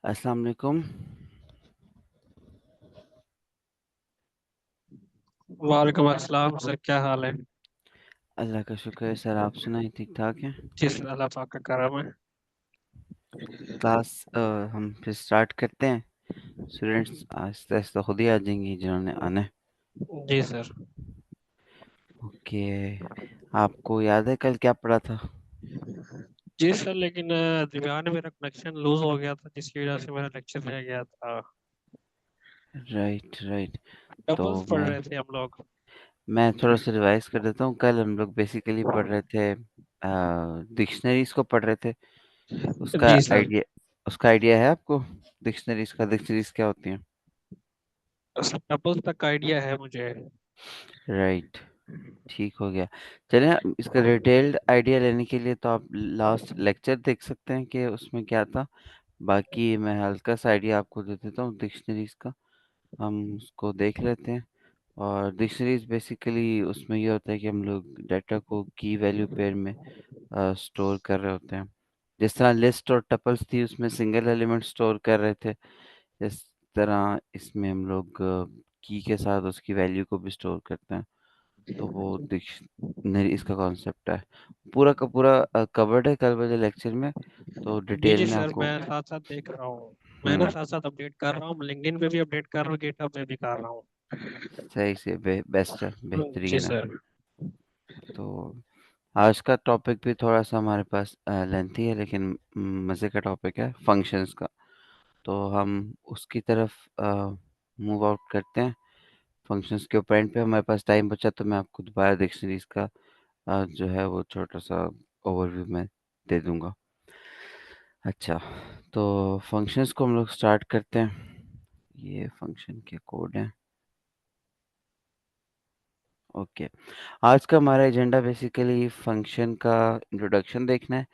अस्सलाम वालेकुम। वालेकुम अस्सलाम सर, क्या हाल है? अल्लाह का शुक्र है सर, आप सुनाइए, ठीक ठाक हैं? जी सर, अल्लाह पाक का करम है। क्लास हम फिर स्टार्ट करते हैं। स्टूडेंट्स आहिस्ता आहिस्ता खुद ही आ जाएंगे जिन्होंने आना है। जी सर। ओके। आपको याद है कल क्या पढ़ा था? जी सर, लेकिन दरमियान में मेरा कनेक्शन लूज हो गया था, जिसकी वजह से मेरा लेक्चर रह गया था। Right right. तो डबल्स पढ़ रहे थे हम लोग। मैं थोड़ा सा रिवाइज कर देता हूँ। कल हम लोग बेसिकली पढ़ रहे थे, डिक्शनरीज को पढ़ रहे थे। उसका जी सर। आइडिया उसका आइडिया है आपको? डिक्शनरीज क्या होती हैं? सर डबल्स तक आइडिया है मुझे। राइट। ठीक हो गया। चलिए, इसका डिटेल्ड आइडिया लेने के लिए तो आप लास्ट लेक्चर देख सकते हैं कि उसमें क्या था। बाकी मैं हल्का सा आइडिया आपको दे देता हूँ डिक्शनरीज का। हम उसको देख लेते हैं। और डिक्शनरीज बेसिकली उसमें ये होता है कि हम लोग डाटा को की वैल्यू पेयर में स्टोर कर रहे होते हैं। जिस तरह लिस्ट और टपल्स थी उसमें सिंगल एलिमेंट स्टोर कर रहे थे, इस तरह इसमें हम लोग की के साथ उसकी वैल्यू को भी स्टोर करते हैं। तो वो डिक्शनरी इसका कॉन्सेप्ट है। पूरा का पूरा कवर्ड है कल वाले लेक्चर में। तो जी डिटेल जी में सर, आपको। मैं साथ साथ देख रहा हूँ। मैं ना हम्म। साथ साथ अपडेट कर रहा हूँ, लिंक्डइन पे भी अपडेट कर रहा हूँ, गिटहब पे भी कर रहा हूँ। सही से बेस्ट है, जी बेहतरीन है। सर। तो आज का टॉपिक भी थोड़ा सा हमारे पास लेंथी है, लेकिन मज़े का टॉपिक है फंक्शंस का। तो हम उसकी तरफ मूव आउट करते हैं। फंक्शंस के ऊपर पे हमारे पास टाइम बचा तो मैं आपको दोबारा डिक्शनरीज का जो है वो छोटा सा ओवरव्यू में दे दूंगा। अच्छा, तो फंक्शंस को हम लोग स्टार्ट करते हैं। ये फंक्शन के कोड हैं। ओके। आज का हमारा एजेंडा बेसिकली फंक्शन का इंट्रोडक्शन देखना है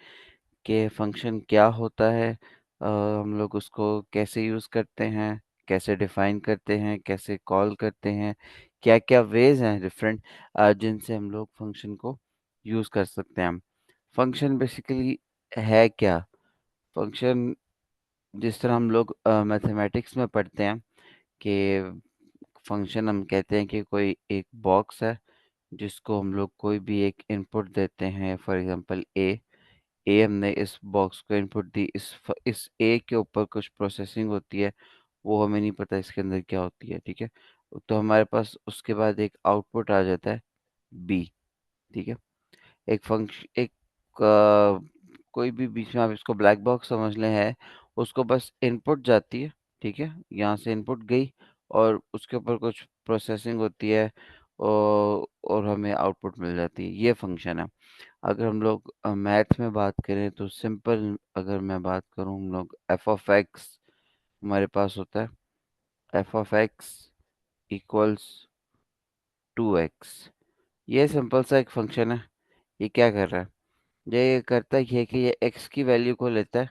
कि फंक्शन क्या होता है, हम लोग उसको कैसे यूज़ करते हैं, कैसे डिफाइन करते हैं, कैसे कॉल करते हैं, क्या क्या वेज हैं डिफरेंट जिनसे हम लोग फंक्शन को यूज़ कर सकते हैं। फंक्शन बेसिकली है क्या? फंक्शन जिस तरह हम लोग मैथमेटिक्स में पढ़ते हैं कि फंक्शन हम कहते हैं कि कोई एक बॉक्स है जिसको हम लोग कोई भी एक इनपुट देते हैं, फॉर एग्जांपल ए हमने इस बॉक्स को इनपुट दी, इस ए के ऊपर कुछ प्रोसेसिंग होती है, वो हमें नहीं पता इसके अंदर क्या होती है, ठीक है। तो हमारे पास उसके बाद एक आउटपुट आ जाता है बी, ठीक है। एक कोई भी बीच में आप इसको ब्लैक बॉक्स समझ लें है, उसको बस इनपुट जाती है, ठीक है। यहाँ से इनपुट गई और उसके ऊपर कुछ प्रोसेसिंग होती है और हमें आउटपुट मिल जाती है, ये फंक्शन है। अगर हम लोग मैथ में बात करें तो सिंपल, अगर मैं बात करूँ, हम लोग एफ ऑफ एक्स हमारे पास होता है, F of x equals 2x। ये सिंपल सा एक फंक्शन है। ये क्या कर रहा है? ये करता ये है कि ये x की वैल्यू को लेता है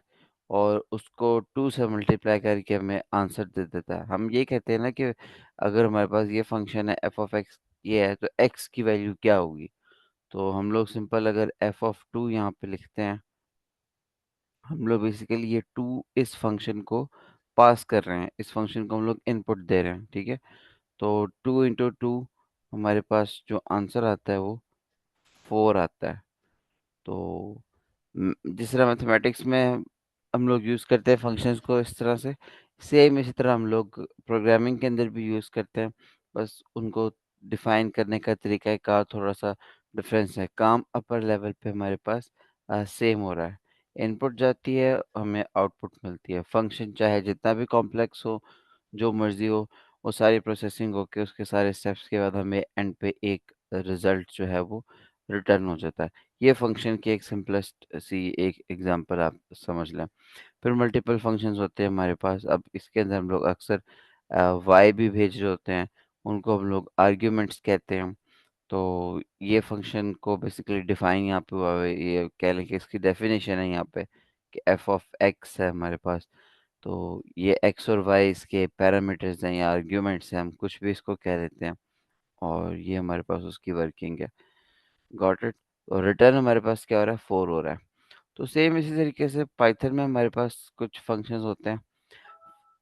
और उसको 2 से मल्टीप्लाई करके हमें आंसर दे देता है। हम ये कहते हैं ना कि अगर हमारे पास ये फंक्शन है एफ ऑफ एक्स, ये है तो x की वैल्यू क्या होगी। तो हम लोग सिंपल अगर एफ ऑफ 2 यहाँ पे लिखते हैं, हम लोग बेसिकली ये 2 इस फंक्शन को पास कर रहे हैं, इस फंक्शन को हम लोग इनपुट दे रहे हैं, ठीक है। तो 2 इंटू 2 हमारे पास जो आंसर आता है वो 4 आता है। तो जिस तरह मैथमेटिक्स में हम लोग यूज़ करते हैं फंक्शंस को इस तरह से, सेम इसी तरह हम लोग प्रोग्रामिंग के अंदर भी यूज़ करते हैं। बस उनको डिफाइन करने का तरीका का थोड़ा सा डिफरेंस है। काम अपर लेवल पे हमारे पास सेम हो रहा है। इनपुट जाती है, हमें आउटपुट मिलती है। फंक्शन चाहे जितना भी कॉम्प्लेक्स हो, जो मर्जी हो, वो सारी प्रोसेसिंग होके उसके सारे स्टेप्स के बाद हमें एंड पे एक रिजल्ट जो है वो रिटर्न हो जाता है। ये फंक्शन की एक सिंपलेस्ट सी एक एग्जांपल आप समझ लें। फिर मल्टीपल फंक्शंस होते हैं हमारे पास। अब इसके अंदर हम लोग अक्सर वाई भी भेज रहे होते हैं, उनको हम लोग आर्ग्यूमेंट्स कहते हैं। तो ये फंक्शन को बेसिकली डिफाइन यहाँ पे हुआ है, ये कह लें कि इसकी डेफिनेशन है यहाँ पे कि एफ ऑफ एक्स है हमारे पास। तो ये एक्स और वाई इसके पैरामीटर्स हैं या आर्ग्यूमेंट्स हैं, हम कुछ भी इसको कह देते हैं। और ये हमारे पास उसकी वर्किंग है। Got it. और रिटर्न हमारे पास क्या हो रहा है? 4 हो रहा है। तो सेम इसी तरीके से पाइथन में हमारे पास कुछ फंक्शंस होते हैं।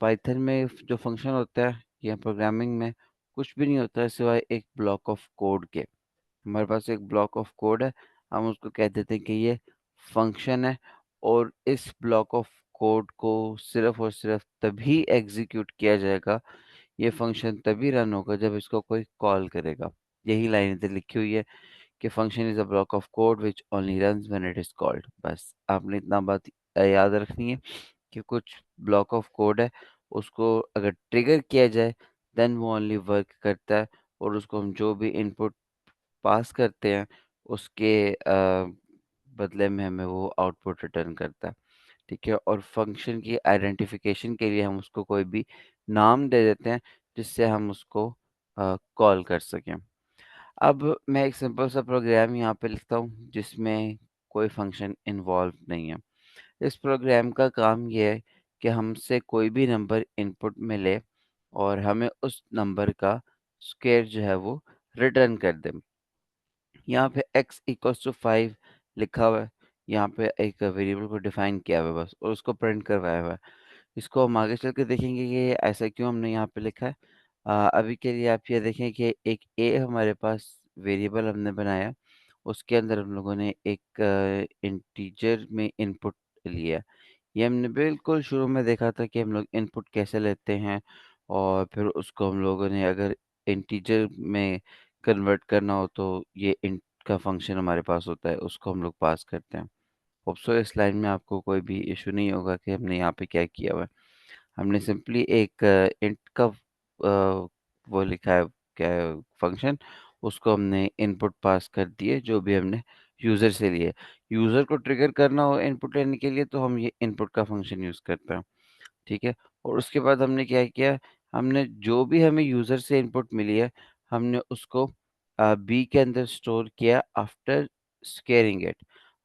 पाइथन में जो फंक्शन होता है या प्रोग्रामिंग में कुछ भी नहीं होता है सिवाय एक ब्लॉक ऑफ कोड के। हमारे पास एक ब्लॉक ऑफ कोड है, हम उसको कह देते हैं कि ये फंक्शन है, और इस ब्लॉक ऑफ कोड को सिर्फ और सिर्फ तभी एग्जीक्यूट किया जाएगा, ये फंक्शन तभी रन होगा जब इसको कोई कॉल करेगा। यही लाइन इधर लिखी हुई है कि function is a block of code which only runs when it is called. बस आपने इतना बात याद रखनी है कि कुछ ब्लॉक ऑफ कोड है, उसको अगर ट्रिगर किया जाए देन वो ओनली वर्क करता है, और उसको हम जो भी इनपुट पास करते हैं उसके बदले में हमें वो आउटपुट रिटर्न करता है। ठीक है, और फंक्शन की आइडेंटिफिकेशन के लिए हम उसको कोई भी नाम दे देते हैं जिससे हम उसको कॉल कर सकें। अब मैं एक सिंपल सा प्रोग्राम यहाँ पे लिखता हूँ जिसमें कोई फंक्शन इन्वॉल्व नहीं है। इस प्रोग्राम का काम ये है कि हमसे कोई भी नंबर इनपुट में ले और हमें उस नंबर का स्क्वायर जो है वो रिटर्न कर दे। यहाँ पे x इक्वल्स टू 5 लिखा हुआ है, यहाँ पे एक वेरिएबल को डिफाइन किया हुआ है बस, और उसको प्रिंट करवाया हुआ है। इसको हम आगे चल के देखेंगे कि ये ऐसा क्यों हमने यहाँ पे लिखा है। अभी के लिए आप ये देखें कि एक a हमारे पास वेरिएबल हमने बनाया, उसके अंदर हम लोगों ने एक इंटीजर में इनपुट लिया। ये हमने बिल्कुल शुरू में देखा था कि हम लोग इनपुट कैसे लेते हैं, और फिर उसको हम लोगों ने अगर इंटीजर में कन्वर्ट करना हो तो ये इंट का फंक्शन हमारे पास होता है, उसको हम लोग पास करते हैं। होप सो इस लाइन में आपको कोई भी इशू नहीं होगा कि हमने यहाँ पे क्या किया हुआ है। हमने सिंपली एक इंट का वो लिखा है, क्या फंक्शन, उसको हमने इनपुट पास कर दिए जो भी हमने यूज़र से लिए। यूज़र को ट्रिगर करना हो इनपुट लेने के लिए तो हम ये इनपुट का फंक्शन यूज़ करते हैं। ठीक है, और उसके बाद हमने क्या किया, हमने जो भी हमें यूज़र से इनपुट मिली है हमने उसको बी के अंदर स्टोर किया आफ्टर स्क्वेयरिंग इट।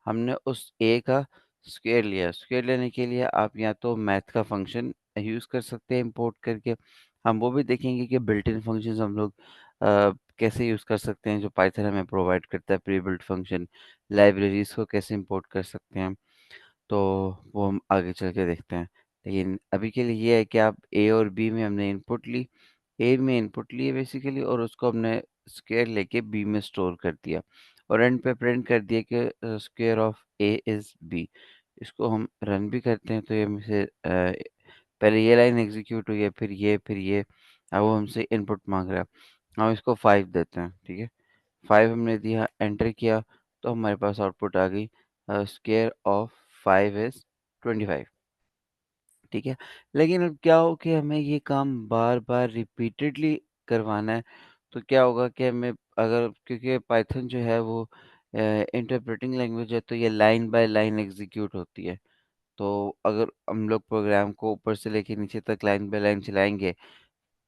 हमने उस ए का स्क्वायर लिया। स्क्वायर लेने के लिए आप या तो मैथ का फंक्शन यूज़ कर सकते हैं इंपोर्ट करके। हम वो भी देखेंगे कि बिल्ट इन फंक्शंस हम लोग कैसे यूज़ कर सकते हैं जो पाइथन हमें प्रोवाइड करता है, प्री बिल्ट फंक्शन। लाइब्रेरीज को कैसे इंपोर्ट कर सकते हैं, तो वो हम आगे चल के देखते हैं। लेकिन अभी के लिए ये है कि आप ए और बी में हमने इनपुट ली, ए में इनपुट लिए बेसिकली, और उसको हमने स्क्वायर लेके बी में स्टोर कर दिया, और एंड पे प्रिंट कर दिया कि square of a is b. इसको हम रन भी करते हैं तो ये हमसे पहले ये लाइन एग्जीक्यूट हुई है, फिर ये। अब वो हमसे इनपुट मांग रहा है, हम इसको 5 देते हैं। ठीक है, 5 हमने दिया, एंटर किया, तो हमारे पास आउटपुट आ गई, स्क्वायर ऑफ 5 इज 25। ठीक है, लेकिन अब क्या हो कि हमें ये काम बार बार रिपीटेडली करवाना है, तो क्या होगा कि हमें अगर, क्योंकि पाइथन जो है वो इंटरप्रेटिंग लैंग्वेज है, तो ये लाइन बाय लाइन एग्जीक्यूट होती है। तो अगर हम लोग प्रोग्राम को ऊपर से लेके नीचे तक लाइन बाय लाइन चलाएंगे,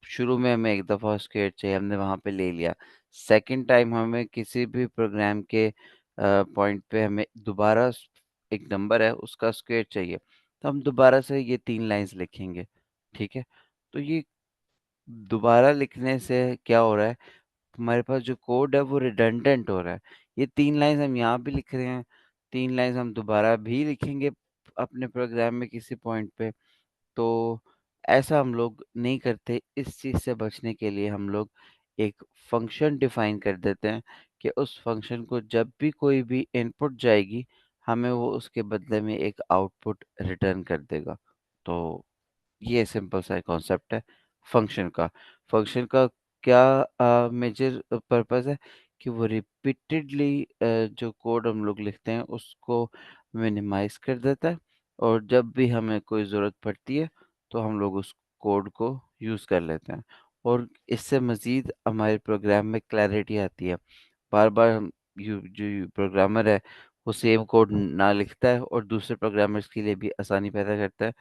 शुरू में हमें एक दफ़ा स्क्वेयर चाहिए, हमने वहाँ पे ले लिया। सेकंड टाइम हमें किसी भी प्रोग्राम के पॉइंट पे हमें दोबारा एक नंबर है उसका स्क्वेयर चाहिए, तो हम दोबारा से ये 3 लाइन्स लिखेंगे। ठीक है, तो ये दोबारा लिखने से क्या हो रहा है, हमारे पास जो कोड है वो रिडंडेंट हो रहा है। ये 3 लाइन्स हम यहाँ भी लिख रहे हैं, 3 लाइन्स हम दोबारा भी लिखेंगे अपने प्रोग्राम में किसी पॉइंट पे। तो ऐसा हम लोग नहीं करते। इस चीज़ से बचने के लिए हम लोग एक फंक्शन डिफाइन कर देते हैं कि उस फंक्शन को जब भी कोई भी इनपुट जाएगी, हमें वो उसके बदले में एक आउटपुट रिटर्न कर देगा। तो ये सिंपल सा कॉन्सेप्ट है फंक्शन का। फंक्शन का क्या मेजर पर्पस है कि वो रिपीटेडली जो कोड हम लोग लिखते हैं उसको मिनिमाइज कर देता है, और जब भी हमें कोई ज़रूरत पड़ती है तो हम लोग उस कोड को यूज़ कर लेते हैं, और इससे मज़ीद हमारे प्रोग्राम में क्लैरिटी आती है। बार-बार हम जो प्रोग्रामर है वो सेम कोड ना लिखता है, और दूसरे प्रोग्रामर्स के लिए भी आसानी पैदा करता है।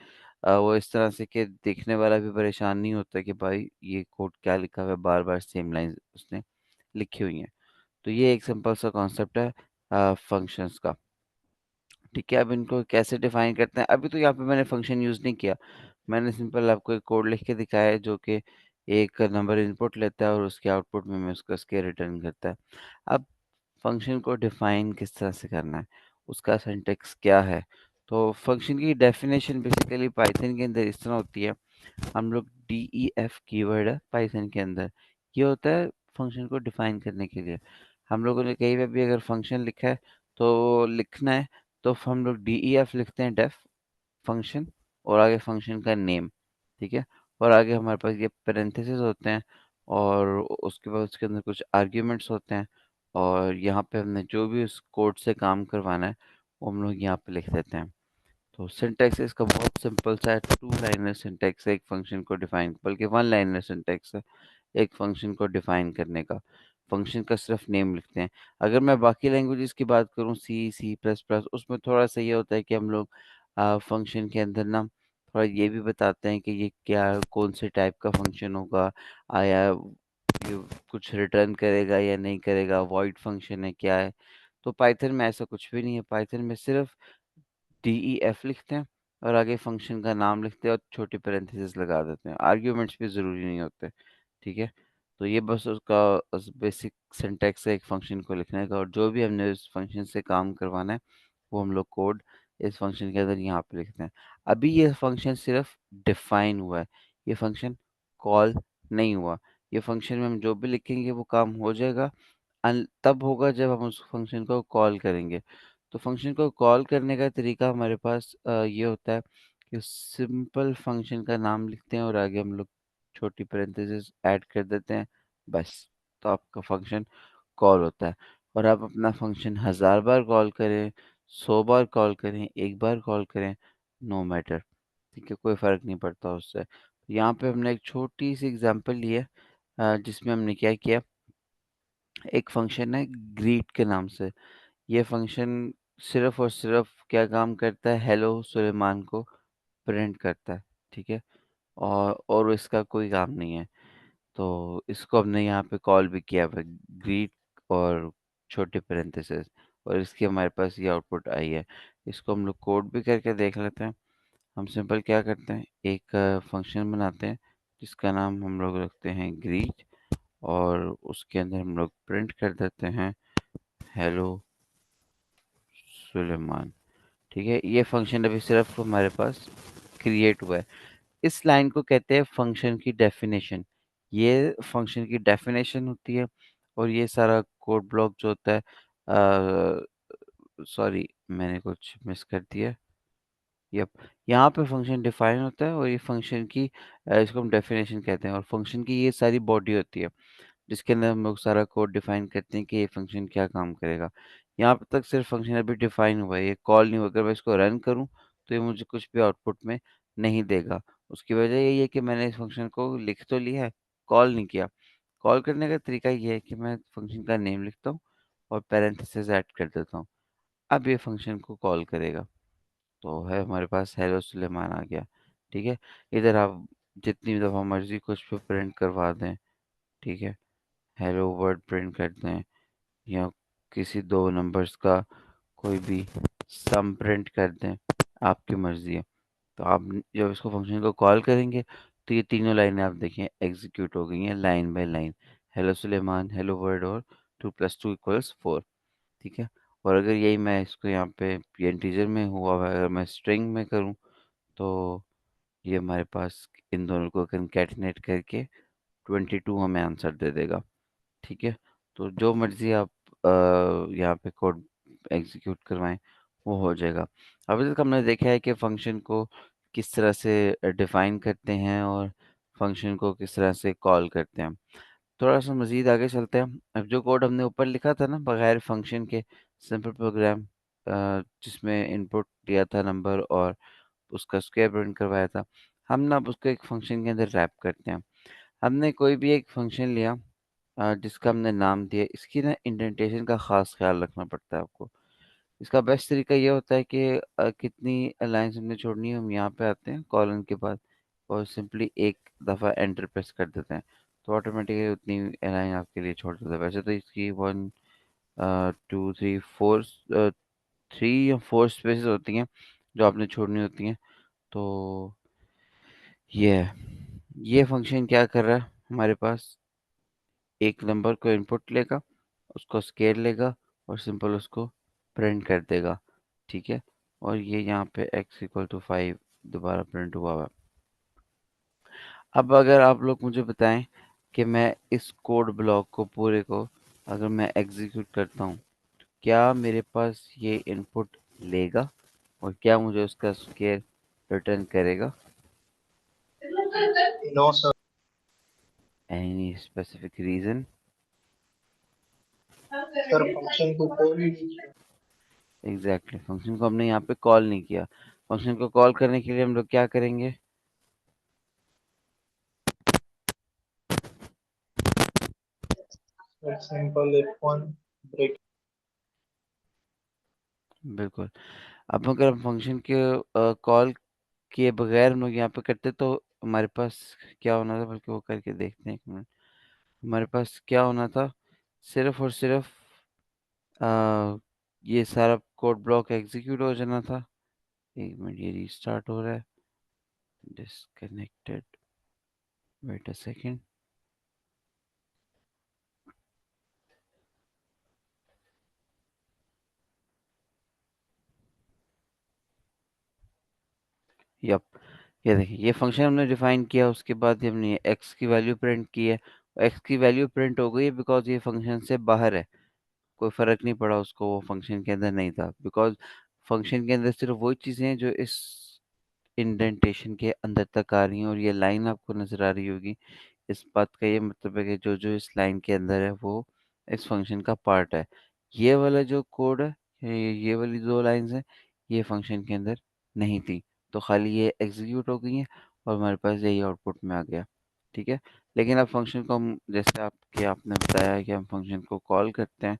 वो इस तरह से कि देखने वाला भी परेशान नहीं होता कि भाई ये कोड क्या लिखा हुआ है, बार-बार सेम लाइन उसने लिखी हुई हैं। तो ये एक सिंपल सा कॉन्सेप्ट है फंक्शंस का। ठीक है, अब इनको कैसे डिफाइन करते हैं, अभी तो यहाँ पे मैंने फंक्शन यूज़ नहीं किया। मैंने सिंपल आपको एक कोड लिख के दिखाया है जो कि एक नंबर इनपुट लेता है और उसके आउटपुट में उसका स्केल रिटर्न करता है। अब फंक्शन को डिफाइन किस तरह से करना है, उसका सिंटैक्स क्या है। तो फंक्शन की डेफिनेशन बेसिकली पाइथन के अंदर इस तरह होती है हम लोग DEF कीवर्ड है पाइथन के अंदर, ये होता है फंक्शन को डिफाइन करने के लिए। हम लोगों ने कहीं पे भी अगर फंक्शन लिखा है तो लिखना है, तो हम लोग DEF लिखते हैं, डेफ फंक्शन, और आगे फंक्शन का नेम, ठीक है। और आगे हमारे पास ये पैरेंथेसिस होते हैं, और उसके बाद उसके अंदर कुछ आर्ग्यूमेंट्स होते हैं, और यहाँ पे हमने जो भी उस कोड से काम करवाना है वो हम लोग यहाँ पे लिख देते हैं। तो सिंटैक्स इसका बहुत सिंपल सा है, टू लाइनर सिंटैक्स है एक फंक्शन को डिफाइन, बल्कि वन लाइनर सिंटैक्स है एक फंक्शन को डिफाइन करने का। फंक्शन का सिर्फ नेम लिखते हैं। अगर मैं बाकी लैंग्वेजेस की बात करूँ, C++, उसमें थोड़ा सा ये होता है कि हम लोग फंक्शन के अंदर ना थोड़ा ये भी बताते हैं कि ये क्या कौन से टाइप का फंक्शन होगा, आया ये कुछ रिटर्न करेगा या नहीं करेगा, वॉइड फंक्शन है क्या है। तो पाइथन में ऐसा कुछ भी नहीं है, पाइथन में सिर्फ DEF लिखते हैं और आगे फंक्शन का नाम लिखते हैं और छोटी पैरेंथेसिस लगा देते हैं, आर्ग्यूमेंट्स भी ज़रूरी नहीं होते, ठीक है। तो ये बस उसका बेसिक सिंटैक्स है एक फंक्शन को लिखने का, और जो भी हमने उस फंक्शन से काम करवाना है वो हम लोग कोड इस फंक्शन के अंदर यहाँ पे लिखते हैं। अभी ये फंक्शन सिर्फ डिफाइन हुआ है, ये फंक्शन कॉल नहीं हुआ। ये फंक्शन में हम जो भी लिखेंगे वो काम हो जाएगा, तब होगा जब हम उस फंक्शन को कॉल करेंगे। तो फंक्शन को कॉल करने का तरीका हमारे पास ये होता है कि सिंपल फंक्शन का नाम लिखते हैं और आगे हम लोग छोटी पैरेंथेसिस ऐड कर देते हैं, बस। तो आपका फंक्शन कॉल होता है। और आप अपना फंक्शन 1000 बार कॉल करें, 100 बार कॉल करें, एक बार कॉल करें, नो मैटर, ठीक है, कोई फर्क नहीं पड़ता उससे। यहाँ पे हमने एक छोटी सी एग्जांपल ली है, जिसमें हमने क्या किया, एक फंक्शन है ग्रीट के नाम से। ये फंक्शन सिर्फ और सिर्फ क्या काम करता है, हेलो सुलेमान को प्रिंट करता है, ठीक है। और इसका कोई काम नहीं है। तो इसको हमने यहाँ पे कॉल भी किया हुआ है, ग्रीट और छोटे पैरेंथेसिस, और इसकी हमारे पास ये आउटपुट आई है। इसको हम लोग कोड भी करके देख लेते हैं। हम सिंपल क्या करते हैं, एक फंक्शन बनाते हैं जिसका नाम हम लोग रखते हैं ग्रीट, और उसके अंदर हम लोग प्रिंट कर देते हैं हेलो सुलेमान, ठीक है। ये फंक्शन अभी सिर्फ हमारे पास क्रिएट हुआ है। इस लाइन को कहते हैं फंक्शन की डेफिनेशन। ये फंक्शन की डेफिनेशन होती है, और ये सारा कोड ब्लॉक जो होता है, सॉरी मैंने कुछ मिस कर दिया। यप, यहाँ पे फंक्शन डिफाइन होता है, और ये फंक्शन की इसको हम डेफिनेशन कहते हैं, और फंक्शन की ये सारी बॉडी होती है जिसके अंदर हम लोग सारा कोड डिफाइन करते हैं कि ये फंक्शन क्या काम करेगा। यहाँ पे तक सिर्फ फंक्शन अभी डिफाइन हुआ है, ये कॉल नहीं हुआ। अगर मैं इसको रन करूँ तो ये मुझे कुछ भी आउटपुट में नहीं देगा। उसकी वजह यही है कि मैंने इस फंक्शन को लिख तो लिया है, कॉल नहीं किया। कॉल करने का तरीका ये है कि मैं फंक्शन का नेम लिखता हूँ और पैरेंथेसिस ऐड कर देता हूँ, अब ये फंक्शन को कॉल करेगा। तो है हमारे पास हेलो सुलेमान आ गया, ठीक है। इधर आप जितनी दफ़ा मर्जी कुछ भी प्रिंट करवा दें, ठीक है, हेलो वर्ड प्रिंट कर दें, या किसी दो नंबर्स का कोई भी सम प्रिंट कर दें, आपकी मर्जी है। तो आप जब इसको फंक्शन को कॉल करेंगे तो ये तीनों लाइनें आप देखें एग्जीक्यूट हो गई हैं line by line, hello Suleman, hello world और 2 + 2 = 4, ठीक है। और अगर यही मैं इसको यहाँ पे इंटीजर में हुआ हुआ है, अगर मैं स्ट्रिंग में करूँ तो ये हमारे पास इन दोनों को कंकैटिनेट करके 22 हमें आंसर दे देगा, ठीक है। तो जो मर्जी आप यहाँ पे कोड एग्जीक्यूट करवाएं वो हो जाएगा। अभी तक हमने देखा है कि फंक्शन को किस तरह से डिफाइन करते हैं और फंक्शन को किस तरह से कॉल करते हैं। थोड़ा सा मज़ीद आगे चलते हैं। अब जो कोड हमने ऊपर लिखा था ना बगैर फंक्शन के, सिंपल प्रोग्राम, जिसमें इनपुट दिया था नंबर और उसका स्क्वायर प्रिंट करवाया था, हम ना अब उसको एक फंक्शन के अंदर रैप करते हैं। हमने कोई भी एक फंक्शन लिया, जिसका हमने नाम दिया, इसकी ना इंडेंटेशन का ख़ास ख्याल रखना पड़ता है आपको। इसका बेस्ट तरीका ये होता है कि कितनी लाइन्स हमने छोड़नी है, हम यहाँ पे आते हैं कॉलन के बाद और सिंपली एक दफ़ा एंटर प्रेस कर देते हैं, तो ऑटोमेटिकली उतनी लाइन आपके लिए छोड़ देता है। वैसे तो इसकी 1 2 3 4 3 या 4 स्पेसेस होती हैं जो आपने छोड़नी होती हैं। तो ये है, ये फंक्शन क्या कर रहा है, हमारे पास एक नंबर को इनपुट लेगा, उसको स्केल लेगा और सिंपल उसको प्रिंट कर देगा, ठीक है। और ये यहाँ पे x = 5 दोबारा प्रिंट हुआ हुआ है। अब अगर आप लोग मुझे बताएं कि मैं इस कोड ब्लॉक को पूरे को अगर मैं एग्जीक्यूट करता हूँ, क्या मेरे पास ये इनपुट लेगा और क्या मुझे उसका स्केल रिटर्न करेगा? No sir. Any specific reason? Sir function को कॉल ही नहीं किया। एग्जैक्टली, फंक्शन को हमने यहाँ पे कॉल नहीं किया। फंक्शन को कॉल करने के लिए हम लोग क्या करेंगे? Sir simple F1 break. बिल्कुल। अब अगर हम फंक्शन के कॉल किए बगैर हम लोग यहाँ पे करते तो हमारे पास क्या होना था, बल्कि वो करके देखते हैं एक मिनट। हमारे पास क्या होना था, सिर्फ और सिर्फ आ, ये सारा कोड ब्लॉक एग्जीक्यूट हो जाना था। एक मिनट, ये रीस्टार्ट हो रहा है। Disconnected, wait a second. Yup, ये देखिए, ये फंक्शन हमने डिफाइन किया, उसके बाद ही हमने एक्स की वैल्यू प्रिंट की है। एक्स की वैल्यू प्रिंट हो गई है बिकॉज ये फंक्शन से बाहर है। कोई फर्क नहीं पड़ा उसको, वो फंक्शन के अंदर नहीं था, बिकॉज फंक्शन के अंदर सिर्फ वही चीजें हैं जो इस इंडेंटेशन के अंदर तक आ रही हैं। और ये लाइन आपको नजर आ रही होगी, इस बात का ये मतलब है कि जो जो इस लाइन के अंदर है वो इस फंक्शन का पार्ट है। ये वाला जो कोड है, ये वाली दो लाइंस हैं, ये फंक्शन के अंदर नहीं थी, तो खाली ये एग्जीक्यूट हो गई हैं और हमारे पास यही आउटपुट में आ गया। ठीक है। लेकिन अब फंक्शन को हम, जैसे आपके आपने बताया कि हम फंक्शन को कॉल करते हैं,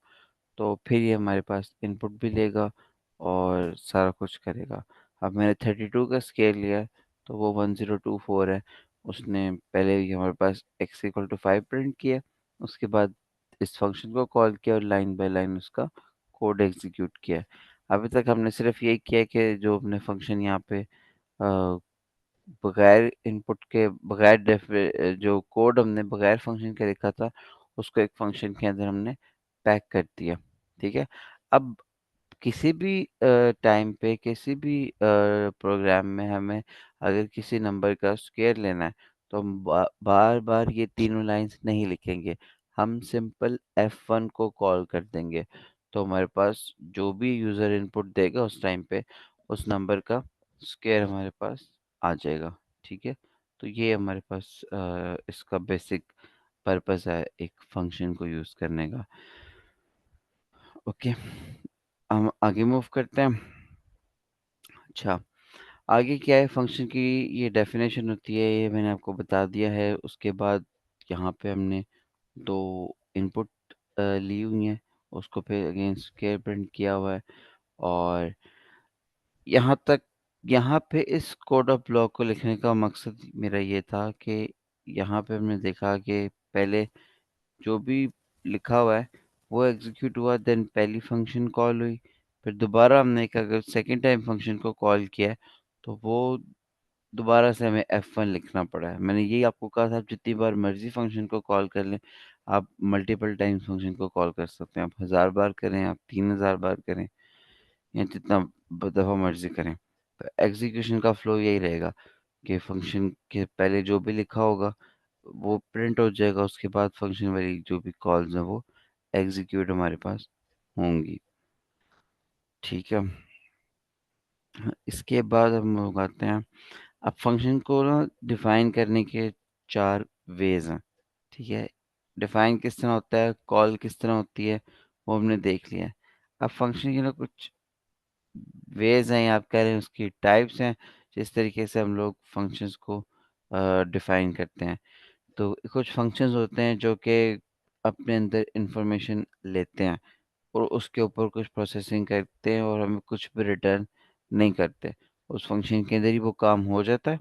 तो फिर ये हमारे पास इनपुट भी लेगा और सारा कुछ करेगा। अब मैंने 32 का स्केल लिया है, तो वो 1024 है। उसने पहले ही हमारे पास x इक्वल टू 5 प्रिंट किया, उसके बाद इस फंक्शन को कॉल किया और लाइन बाय लाइन उसका कोड एग्जीक्यूट किया। अभी तक हमने सिर्फ यही किया कि जो हमने फंक्शन यहाँ पे बगैर इनपुट के, बगैर जो कोड हमने बगैर फंक्शन के लिखा था, उसको एक फंक्शन के अंदर हमने पैक कर दिया। ठीक है। अब किसी भी टाइम पे, किसी भी प्रोग्राम में हमें अगर किसी नंबर का स्क्वायर लेना है, तो हम बार बार ये तीनों लाइंस नहीं लिखेंगे। हम सिंपल F1 को कॉल कर देंगे, तो हमारे पास जो भी यूज़र इनपुट देगा उस टाइम पे उस नंबर का स्क्वायर हमारे पास आ जाएगा। ठीक है। तो ये हमारे पास इसका बेसिक पर्पस है एक फंक्शन को यूज़ करने का। ओके, हम आगे मूव करते हैं। अच्छा, आगे क्या है, फंक्शन की ये डेफिनेशन होती है, ये मैंने आपको बता दिया है। उसके बाद यहाँ पे हमने दो इनपुट ली हुई हैं, उसको फिर अगेन स्क्वायर प्रिंट किया हुआ है। और यहाँ तक, यहाँ पे इस कोड ऑफ ब्लॉक को लिखने का मकसद मेरा ये था कि यहाँ पे हमने देखा कि पहले जो भी लिखा हुआ है वो एग्जीक्यूट हुआ, देन पहली फंक्शन कॉल हुई, फिर दोबारा हमने एक अगर सेकेंड टाइम फंक्शन को कॉल किया है, तो वो दोबारा से हमें F1 लिखना पड़ा है। मैंने यही आपको कहा था, आप जितनी बार मर्जी फंक्शन को कॉल कर लें, आप मल्टीपल टाइम्स फंक्शन को कॉल कर सकते हैं। आप 1000 बार करें, आप 3000 बार करें, या जितना दफ़ा मर्जी करें, तो एग्जीक्यूशन का फ्लो यही रहेगा कि फंक्शन के पहले जो भी लिखा होगा वो प्रिंट हो जाएगा, उसके बाद फंक्शन वाली जो भी कॉल्स हैं वो एग्जीक्यूट हमारे पास होंगी। ठीक है। इसके बाद हम लोग आते हैं, अब फंक्शन को ना डिफाइन करने के चार वेज हैं। ठीक है। डिफाइन किस तरह होता है, कॉल किस तरह होती है, वो हमने देख लिया है। अब फंक्शन के ना कुछ वेज हैं, या आप कह रहे हैं उसकी टाइप्स हैं, जिस तरीके से हम लोग फंक्शंस को डिफाइन करते हैं। तो कुछ फंक्शंस होते हैं जो कि अपने अंदर इंफॉर्मेशन लेते हैं और उसके ऊपर कुछ प्रोसेसिंग करते हैं और हमें कुछ भी रिटर्न नहीं करते। उस फंक्शन के अंदर ही वो काम हो जाता है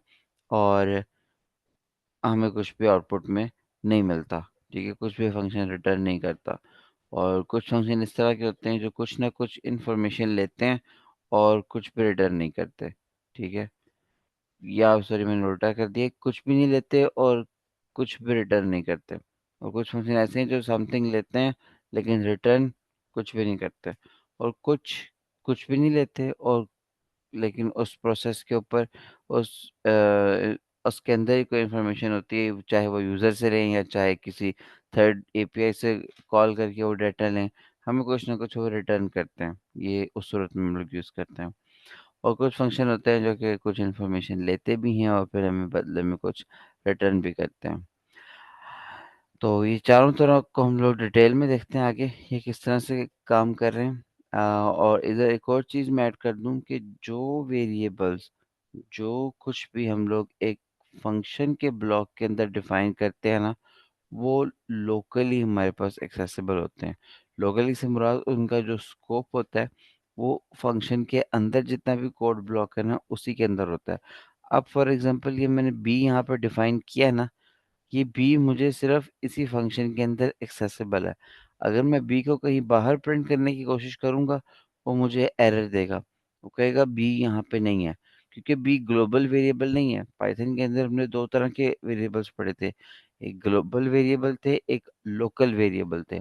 और हमें कुछ भी आउटपुट में नहीं मिलता। ठीक है, कुछ भी फंक्शन रिटर्न नहीं करता। और कुछ फंक्शन इस तरह के होते हैं जो कुछ ना कुछ इंफॉर्मेशन लेते हैं और कुछ भी रिटर्न नहीं करते। ठीक है, या सॉरी मैंने उल्टा कर दिया, कुछ भी नहीं लेते और कुछ भी रिटर्न नहीं करते। और कुछ फंक्शन ऐसे हैं जो समथिंग लेते हैं लेकिन रिटर्न कुछ भी नहीं करते। और कुछ कुछ भी नहीं लेते और लेकिन उस प्रोसेस के ऊपर, उस उसके अंदर ही कोई इन्फॉर्मेशन होती है, चाहे वो यूज़र से लें या चाहे किसी थर्ड एपीआई से कॉल करके वो डाटा लें, हमें कुछ ना कुछ वो रिटर्न करते हैं। ये उस सूरत में हम लोग यूज़ करते हैं। और कुछ फंक्शन होते हैं जो कि कुछ इन्फॉर्मेशन लेते भी हैं और फिर हमें बदले में कुछ रिटर्न भी करते हैं। तो ये चारों तरह को हम लोग डिटेल में देखते हैं आगे, ये किस तरह से काम कर रहे हैं। और इधर एक और चीज़ मैं ऐड कर दूं कि जो वेरिएबल्स, जो कुछ भी हम लोग एक फंक्शन के ब्लॉक के अंदर डिफाइन करते हैं ना, वो लोकली हमारे पास एक्सेसिबल होते हैं। लोकली से मुराद उनका जो स्कोप होता है, वो फंक्शन के अंदर जितना भी कोड ब्लॉक है ना, उसी के अंदर होता है। अब फॉर एग्जांपल ये मैंने बी यहाँ पर डिफाइन किया है ना, ये बी मुझे सिर्फ इसी फंक्शन के अंदर एक्सेसिबल है। अगर मैं बी को कहीं बाहर प्रिंट करने की कोशिश करूंगा, वो मुझे एरर देगा। वो कहेगा बी यहाँ पे नहीं है, क्योंकि बी ग्लोबल वेरिएबल नहीं है। पाइथन के अंदर हमने दो तरह के वेरिएबल्स पढ़े थे, एक ग्लोबल वेरिएबल थे, एक लोकल वेरिएबल थे।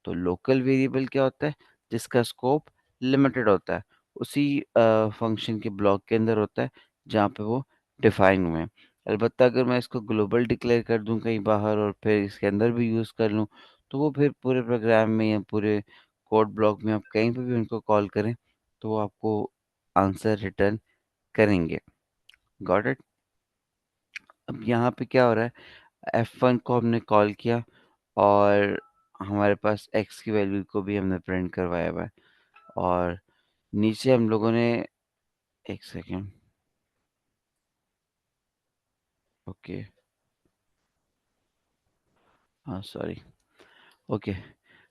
तो लोकल वेरिएबल क्या होता है? जिसका स्कोप लिमिटेड होता है, उसी फंक्शन के ब्लॉक के अंदर होता है जहाँ पे वो डिफाइन हुए हैं। अलबत्ता अगर मैं इसको ग्लोबल डिक्लेयर कर दूं कहीं बाहर और फिर इसके अंदर भी यूज़ कर लूं, तो वो फिर पूरे प्रोग्राम में या पूरे कोड ब्लॉक में आप कहीं पे भी उनको कॉल करें तो वो आपको आंसर रिटर्न करेंगे। Got it? अब यहाँ पे क्या हो रहा है, F1 को हमने कॉल किया और हमारे पास x की वैल्यू को भी हमने प्रिंट करवाया हुआ है। और नीचे हम लोगों ने, एक सेकेंड, ओके, हाँ सॉरी, ओके,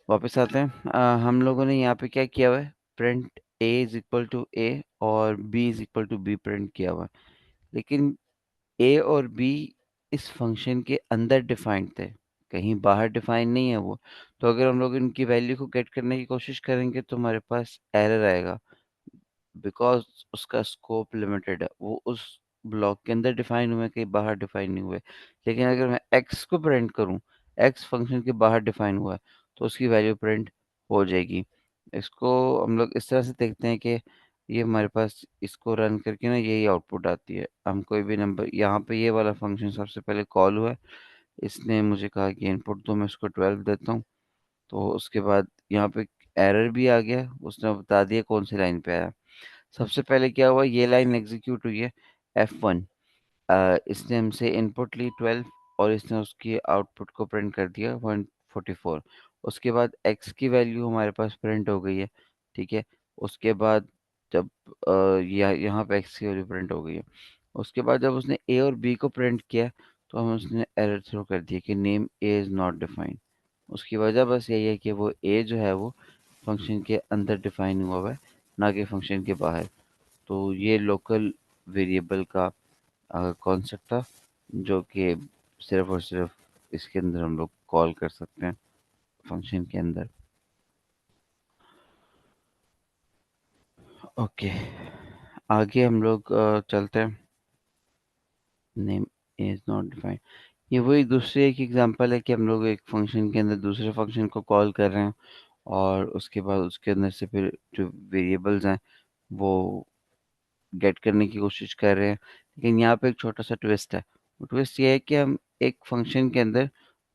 वापस आते हैं। हम लोगों ने यहाँ पे क्या किया हुआ है, print a is equal to a और b is equal to b print किया हुआ है। लेकिन a और b इस फंक्शन के अंदर डिफाइंड थे, कहीं बाहर डिफाइन नहीं है वो। तो अगर हम लोग इनकी वैल्यू को गेट करने की कोशिश करेंगे तो हमारे पास एरर आएगा, बिकॉज उसका स्कोप लिमिटेड है, वो उस ब्लॉक के अंदर डिफाइन हुए, कहीं बाहर डिफाइन नहीं हुए। लेकिन अगर मैं एक्स को प्रिंट करूं, एक्स फंक्शन के बाहर डिफाइन हुआ है, तो उसकी वैल्यू प्रिंट हो जाएगी। इसको हम लोग इस तरह से देखते हैं कि ये हमारे पास इसको रन करके ना यही आउटपुट आती है। हम कोई भी नंबर, यहाँ पे ये वाला फंक्शन सबसे पहले कॉल हुआ है, इसने मुझे कहा कि इनपुट दो, मैं इसको 12 देता हूँ। तो उसके बाद यहाँ पे एरर भी आ गया, उसने बता दिया कौन सी लाइन पे आया। सबसे पहले क्या हुआ, ये लाइन एग्जीक्यूट हुई है F1, इसने हमसे इनपुट ली 12 और इसने उसकी आउटपुट को प्रिंट कर दिया 144। उसके बाद x की वैल्यू हमारे पास प्रिंट हो गई है, ठीक है। उसके बाद जब यहाँ पे x की वैल्यू प्रिंट हो गई है, उसके बाद जब उसने a और b को प्रिंट किया तो हम उसने एरर थ्रो कर दिया कि name a is not defined. उसकी वजह बस यही है कि वो a जो है वो फंक्शन के अंदर डिफाइन हुआ है, ना कि फंक्शन के बाहर। तो ये लोकल वेरिएबल का कॉन्सेप्ट था, जो कि सिर्फ और सिर्फ इसके अंदर हम लोग कॉल कर सकते हैं, फंक्शन के अंदर। ओके, आगे हम लोग चलते हैं। नेम इज नॉट डिफाइंड, ये वही दूसरी एक एग्जांपल है कि हम लोग एक फंक्शन के अंदर दूसरे फंक्शन को कॉल कर रहे हैं और उसके बाद उसके अंदर से फिर जो वेरिएबल्स हैं वो गेट करने की कोशिश कर रहे हैं। लेकिन यहाँ पे एक छोटा सा ट्विस्ट है, वो ट्विस्ट ये है कि हम एक फंक्शन के अंदर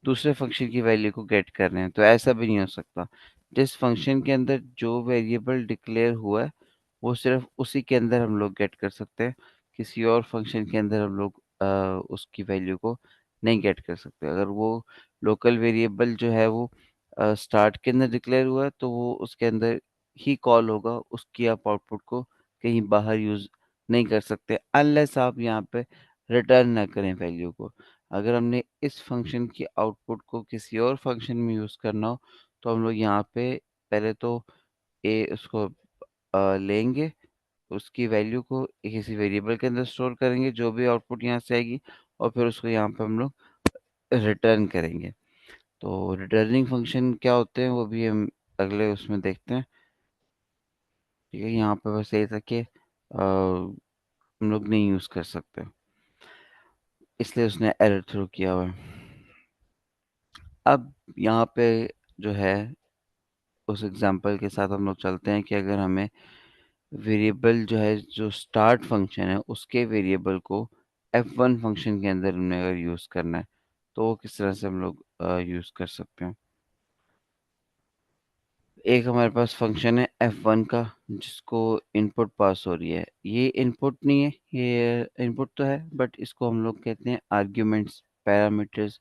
दूसरे फंक्शन की वैल्यू को गेट कर रहे हैं। तो ऐसा भी नहीं हो सकता, जिस फंक्शन के अंदर जो वेरिएबल डिक्लेयर हुआ है वो सिर्फ उसी के अंदर हम लोग गेट कर सकते हैं, किसी और फंक्शन के अंदर हम लोग उसकी वैल्यू को नहीं गेट कर सकते। अगर वो लोकल वेरिएबल जो है वो स्टार्ट के अंदर डिक्लेयर हुआ है तो वो उसके अंदर ही कॉल होगा, उसकी आप आउटपुट को कहीं बाहर यूज नहीं कर सकते, अनलेस आप यहाँ पे रिटर्न ना करें वैल्यू को। अगर हमने इस फंक्शन की आउटपुट को किसी और फंक्शन में यूज करना हो तो हम लोग यहाँ पे पहले तो ए उसको लेंगे, उसकी वैल्यू को किसी वेरिएबल के अंदर स्टोर करेंगे, जो भी आउटपुट यहाँ से आएगी, और फिर उसको यहाँ पे हम लोग रिटर्न करेंगे। तो रिटर्निंग फंक्शन क्या होते हैं वो भी हम अगले उसमें देखते हैं, ठीक है। यहाँ पे बस यही था कि हम लोग नहीं यूज़ कर सकते, इसलिए उसने एरर थ्रो किया हुआ है। अब यहाँ पे जो है उस एग्जांपल के साथ हम लोग चलते हैं कि अगर हमें वेरिएबल जो है, जो स्टार्ट फंक्शन है उसके वेरिएबल को F1 फंक्शन के अंदर हमने अगर यूज़ करना है तो वो किस तरह से हम लोग यूज़ कर सकते हैं। एक हमारे पास फंक्शन है F1 का जिसको इनपुट पास हो रही है। ये इनपुट नहीं है, ये इनपुट तो है बट इसको हम लोग कहते हैं आर्ग्यूमेंट्स, पैरामीटर्स।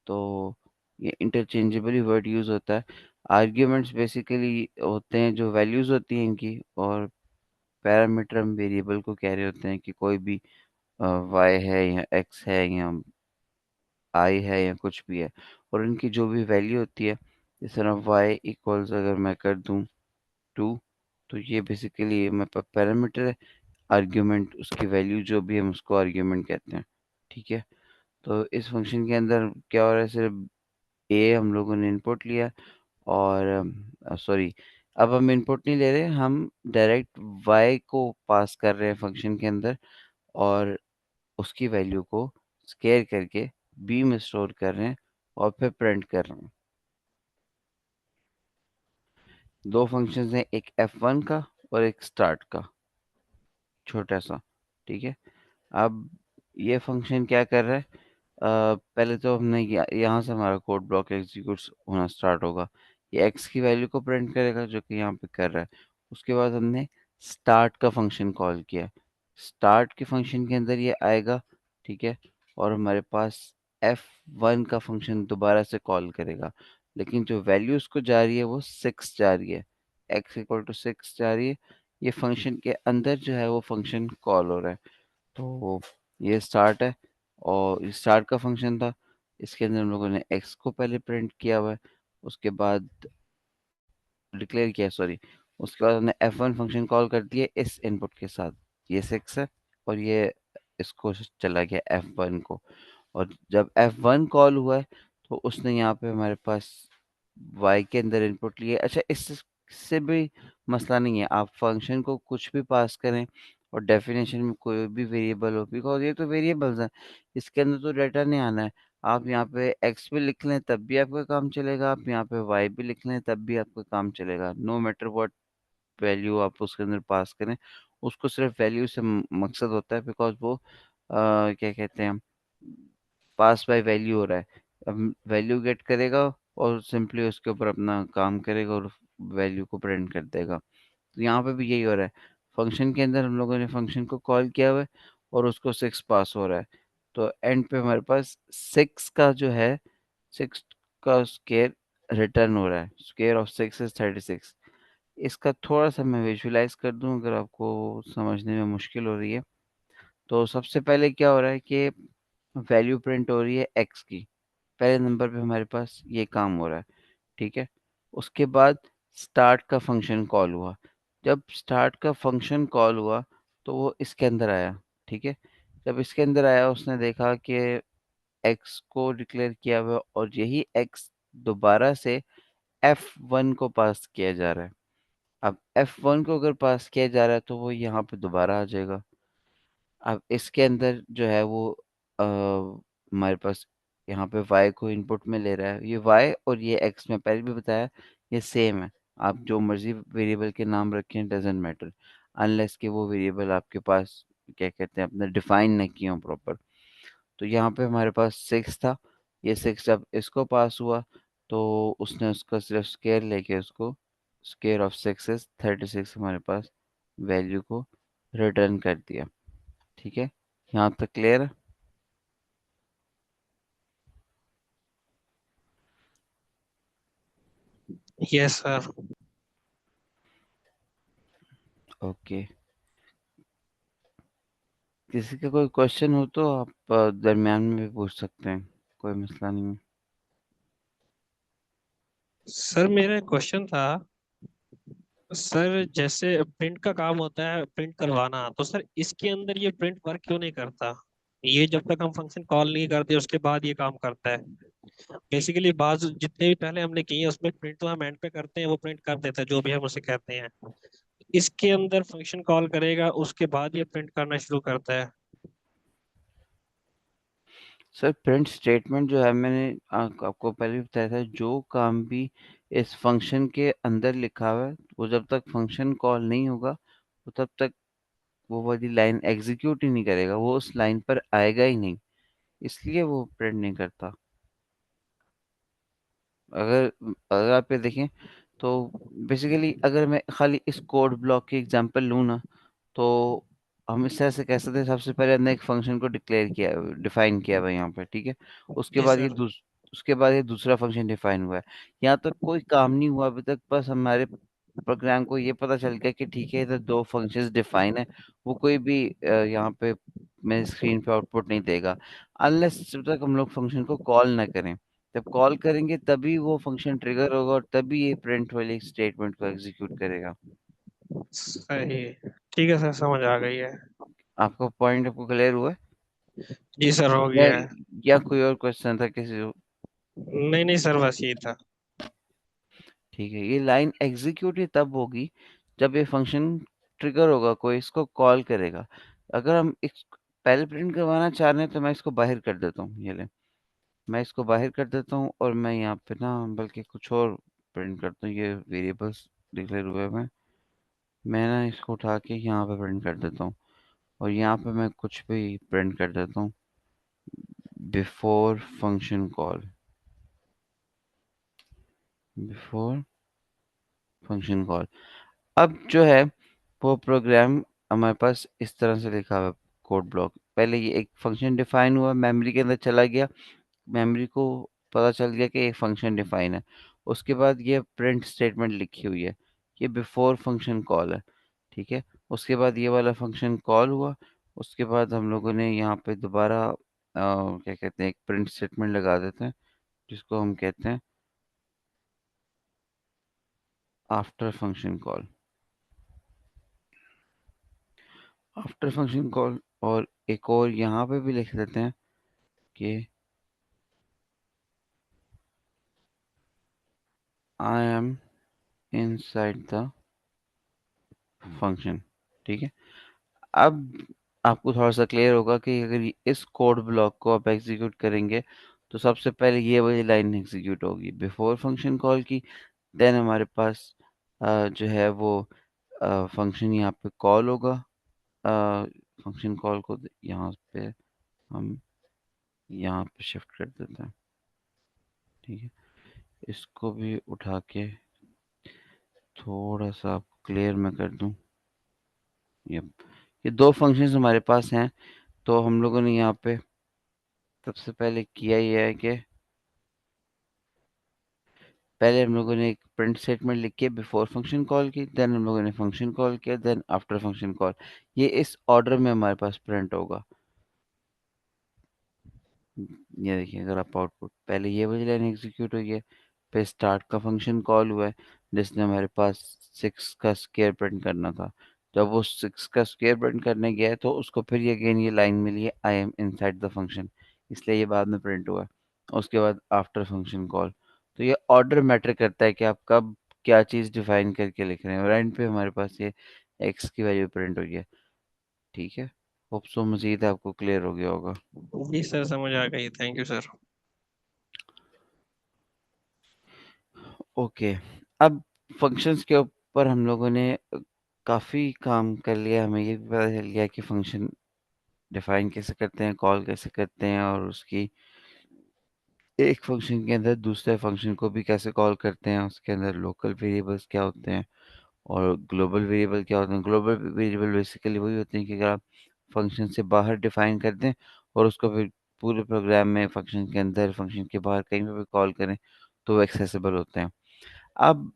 तो ये इंटरचेंजेबली वर्ड यूज़ होता है। आर्ग्यूमेंट्स बेसिकली होते हैं जो वैल्यूज़ होती हैं इनकी, और पैरामीटर हम वेरिएबल को कह रहे होते हैं कि कोई भी वाई है या एक्स है या आई है या कुछ भी है, और इनकी जो भी वैल्यू होती है, इस तरह वाई इक्वल्स अगर मैं कर दूं 2, तो ये बेसिकली मेरे पास पैरामीटर है। आर्ग्यूमेंट उसकी वैल्यू जो भी हम उसको आर्ग्यूमेंट कहते हैं। ठीक है, तो इस फंक्शन के अंदर क्या हो रहा है, सिर्फ ए हम लोगों ने इनपुट लिया, और सॉरी, अब हम इनपुट नहीं ले रहे, हम डायरेक्ट वाई को पास कर रहे हैं फंक्शन के अंदर, और उसकी वैल्यू को स्केयर करके बी में स्टोर कर रहे हैं और फिर प्रिंट कर रहे हैं। दो फंक्शंस हैं, एक F1 का और एक स्टार्ट का, छोटा सा। ठीक है, अब ये फंक्शन क्या कर रहा है, पहले तो हमने यहाँ से हमारा कोड ब्लॉक एग्जीक्यूट होना स्टार्ट होगा। ये एक्स की वैल्यू को प्रिंट करेगा जो कि यहाँ पे कर रहा है। उसके बाद हमने स्टार्ट का फंक्शन कॉल किया। स्टार्ट के फंक्शन के अंदर ये आएगा। ठीक है, और हमारे पास F1 का फंक्शन दोबारा से कॉल करेगा, लेकिन जो वैल्यू उसको जा रही है वो 6 जा रही है, x = 6 जा रही है। ये फंक्शन के अंदर जो है वो फंक्शन कॉल हो रहा है। तो ये स्टार्ट है, और ये स्टार्ट का फंक्शन था। इसके अंदर हम लोगों ने x को पहले प्रिंट किया हुआ है, उसके बाद डिक्लेयर किया, सॉरी, उसके बाद हमने F1 फंक्शन कॉल कर दिया इस इनपुट के साथ। ये 6 है, और ये इसको चला गया F1 को, और जब F1 कॉल हुआ है तो उसने यहाँ पे हमारे पास y के अंदर इनपुट लिए। अच्छा, इससे भी मसला नहीं है, आप फंक्शन को कुछ भी पास करें और डेफिनेशन में कोई भी वेरिएबल हो, बिकॉज ये तो वेरिएबल्स हैं, इसके अंदर तो डाटा नहीं आना है। आप यहाँ पे x भी लिख लें तब भी आपका काम चलेगा, आप यहाँ पे y भी लिख लें तब भी आपका काम चलेगा। नो मैटर व्हाट वैल्यू आप उसके अंदर पास करें, उसको सिर्फ वैल्यू से मकसद होता है, बिकॉज वो क्या कहते हैं, पास बाय वैल्यू हो रहा है। अब वैल्यू गेट करेगा और सिंपली उसके ऊपर अपना काम करेगा और वैल्यू को प्रिंट कर देगा। तो यहाँ पे भी यही हो रहा है, फंक्शन के अंदर हम लोगों ने फंक्शन को कॉल किया हुआ है और उसको 6 पास हो रहा है। तो एंड पे हमारे पास 6 का जो है, 6 का स्केयर रिटर्न हो रहा है। Square of 6 is 36। इसका थोड़ा सा मैं विजुलाइज कर दूं अगर आपको समझने में मुश्किल हो रही है। तो सबसे पहले क्या हो रहा है कि वैल्यू प्रिंट हो रही है एक्स की, पहले नंबर पे हमारे पास ये काम हो रहा है। ठीक है, उसके बाद स्टार्ट का फंक्शन कॉल हुआ। जब स्टार्ट का फंक्शन कॉल हुआ तो वो इसके अंदर आया। ठीक है, जब इसके अंदर आया उसने देखा कि एक्स को डिक्लेयर किया हुआ है, और यही एक्स दोबारा से F1 को पास किया जा रहा है। अब F1 को अगर पास किया जा रहा है तो वो यहाँ पे दोबारा आ जाएगा। अब इसके अंदर जो है वो हमारे पास यहाँ पे y को इनपुट में ले रहा है। ये y और ये x में पहले भी बताया, ये सेम है। आप जो मर्जी वेरिएबल के नाम रखें, डजेंट मैटर, अनलेस कि वो वेरिएबल आपके पास क्या कहते हैं अपने डिफाइन न किए हों प्रॉपर। तो यहाँ पे हमारे पास 6 था, ये 6 जब इसको पास हुआ तो उसने उसका सिर्फ स्केयर लेके उसको, स्केयर ऑफ 6 इज 36, हमारे पास वैल्यू को रिटर्न कर दिया। ठीक है, यहाँ तक क्लियर है? Yes sir. ओके, किसी का कोई क्वेश्चन हो तो आप दरमियान में भी पूछ सकते हैं, कोई मसला नहीं है। सर मेरा क्वेश्चन था, सर जैसे प्रिंट का काम होता है प्रिंट करवाना, तो सर इसके अंदर ये प्रिंट वर्क क्यों नहीं करता? ये जब तक हम फंक्शन कॉल नहीं करते उसके बाद ये काम करता है। बेसिकली बाज जितने भी पहले हमने किए हैं उसमें प्रिंट तो हम एंड पे करते हैं, वो प्रिंट कर देता है जो भी हम उसे कहते हैं। इसके अंदर फंक्शन कॉल करेगा उसके बाद ये प्रिंट करना शुरू करता है। सर प्रिंट स्टेटमेंट जो है, मैंने आपको पहले भी बताया था, जो काम भी इस फंक्शन के अंदर लिखा हुआ है वो जब तक फंक्शन कॉल नहीं होगा वो तब तक वो वाली लाइन एग्जीक्यूट ही नहीं करेगा, वो उस लाइन पर आएगा ही नहीं, इसलिए वो प्रिंट नहीं करता। अगर अगर आप ये देखें तो बेसिकली अगर मैं खाली इस कोड ब्लॉक की एग्जांपल लूँ ना, तो हम इस तरह से कह सकते हैं, सबसे पहले हमने एक फंक्शन को डिक्लेयर किया, डिफाइन किया हुआ है यहाँ पे, ठीक है। उसके जी बाद सर। उसके बाद ये दूसरा फंक्शन डिफाइन हुआ है। यहाँ तक कोई काम नहीं हुआ अभी तक, बस हमारे प्रोग्राम को ये पता चल गया कि ठीक है इधर दो फंक्शंस डिफाइन है। वो कोई भी यहाँ पे मेरे स्क्रीन पे आउटपुट नहीं देगा, अनलेस जब तक हम लोग फंक्शन को कॉल ना करें। जब कॉल करेंगे तभी वो फंक्शन ट्रिगर होगा और तभी ये प्रिंट वाली स्टेटमेंट को एग्जीक्यूट करेगा। सही। ठीक है सर, समझ आ गई है। आपका पॉइंट आपको क्लियर हुआ है? जी सर, हो या गया है। या कोई और क्वेश्चन था किसी को? नहीं नहीं सर, बस ये था। ठीक है, ये लाइन एग्जीक्यूट ही तब होगी जब ये फंक्शन ट्रिगर होगा, कोई इसको कॉल करेगा। अगर हम पहले प्रिंट करवाना चाह रहे हैं तो मैं इसको बाहर कर देता हूँ, ये ले, मैं इसको बाहर कर देता हूँ और मैं यहाँ पे ना बल्कि कुछ और प्रिंट करता हूँ। ये वेरिएबल्स डिक्लेयर हुए हैं, मैं ना इसको उठा के यहाँ पे प्रिंट कर देता हूँ और यहाँ पे मैं कुछ भी प्रिंट कर देता हूँ, before function call, before function call. अब जो है वो प्रोग्राम हमारे पास इस तरह से लिखा हुआ है, कोड ब्लॉक। पहले ये एक फंक्शन डिफाइन हुआ, मेमोरी के अंदर चला गया, मेमोरी को पता चल गया कि एक फंक्शन डिफाइन है। उसके बाद ये प्रिंट स्टेटमेंट लिखी हुई है, ये बिफोर फंक्शन कॉल है, ठीक है। उसके बाद ये वाला फंक्शन कॉल हुआ, उसके बाद हम लोगों ने यहाँ पे दोबारा क्या कहते हैं, एक प्रिंट स्टेटमेंट लगा देते हैं जिसको हम कहते हैं after function call, after function call. और एक और यहाँ पे भी लिख देते हैं कि I am inside the function, ठीक है। अब आपको थोड़ा सा क्लियर होगा कि अगर इस कोड ब्लॉक को आप एग्जीक्यूट करेंगे तो सबसे पहले ये वाली लाइन एग्जीक्यूट होगी बिफोर फंक्शन कॉल की। देन हमारे पास जो है वो फंक्शन यहाँ पे कॉल होगा, फंक्शन कॉल को यहाँ पे हम यहाँ पे शिफ्ट कर देते हैं, ठीक है। इसको भी उठा के थोड़ा सा आपको क्लियर मैं कर दूं। ये ये दो फंक्शंस हमारे पास हैं, तो हम लोगों ने यहाँ पे सबसे पहले किया ये है कि पहले हम लोगों ने एक प्रिंट स्टेटमेंट लिख के बिफोर फंक्शन कॉल की, देन हम लोगों ने फंक्शन कॉल किया, देन आफ्टर फंक्शन कॉल। ये इस ऑर्डर में हमारे पास प्रिंट होगा। ये देखिए, अगर आप आउटपुट पहले ये वाली लाइन एग्जीक्यूट हुई है, फिर स्टार्ट का फंक्शन कॉल हुआ है जिसने हमारे पास 6 का स्क्वायर प्रिंट करना था। जब वो 6 का स्क्वायर प्रिंट करने गया है तो उसको फिर ये अगेन ये लाइन मिली है, I am inside the function, इसलिए ये बाद में प्रिंट हुआ है। उसके बाद आफ्टर फंक्शन कॉल। तो ये ऑर्डर मैटर करता है कि आप कब क्या चीज़ डिफाइन करके लिख रहे हैं, और एंड पे हमारे पास ये एक्स की वैल्यू प्रिंट हुई है, ठीक है। होप सो मजीद आपको क्लियर हो गया होगा। जी सर, समझ आ गई, थैंक यू सर। ओके, अब फंक्शंस के ऊपर हम लोगों ने काफ़ी काम कर लिया, हमें ये भी पता चल गया कि फंक्शन डिफाइन कैसे करते हैं, कॉल कैसे करते हैं, और उसकी एक फंक्शन के अंदर दूसरे फंक्शन को भी कैसे कॉल करते हैं, उसके अंदर लोकल वेरिएबल्स क्या होते हैं और ग्लोबल वेरिएबल क्या होते हैं। ग्लोबल वेरिएबल बेसिकली वही होते हैं कि अगर आप फंक्शन से बाहर डिफाइन कर दें और उसको फिर पूरे प्रोग्राम में फंक्शन के अंदर, फंक्शन के बाहर कहीं पे भी कॉल करें तो वो एक्सेसिबल होते हैं। अब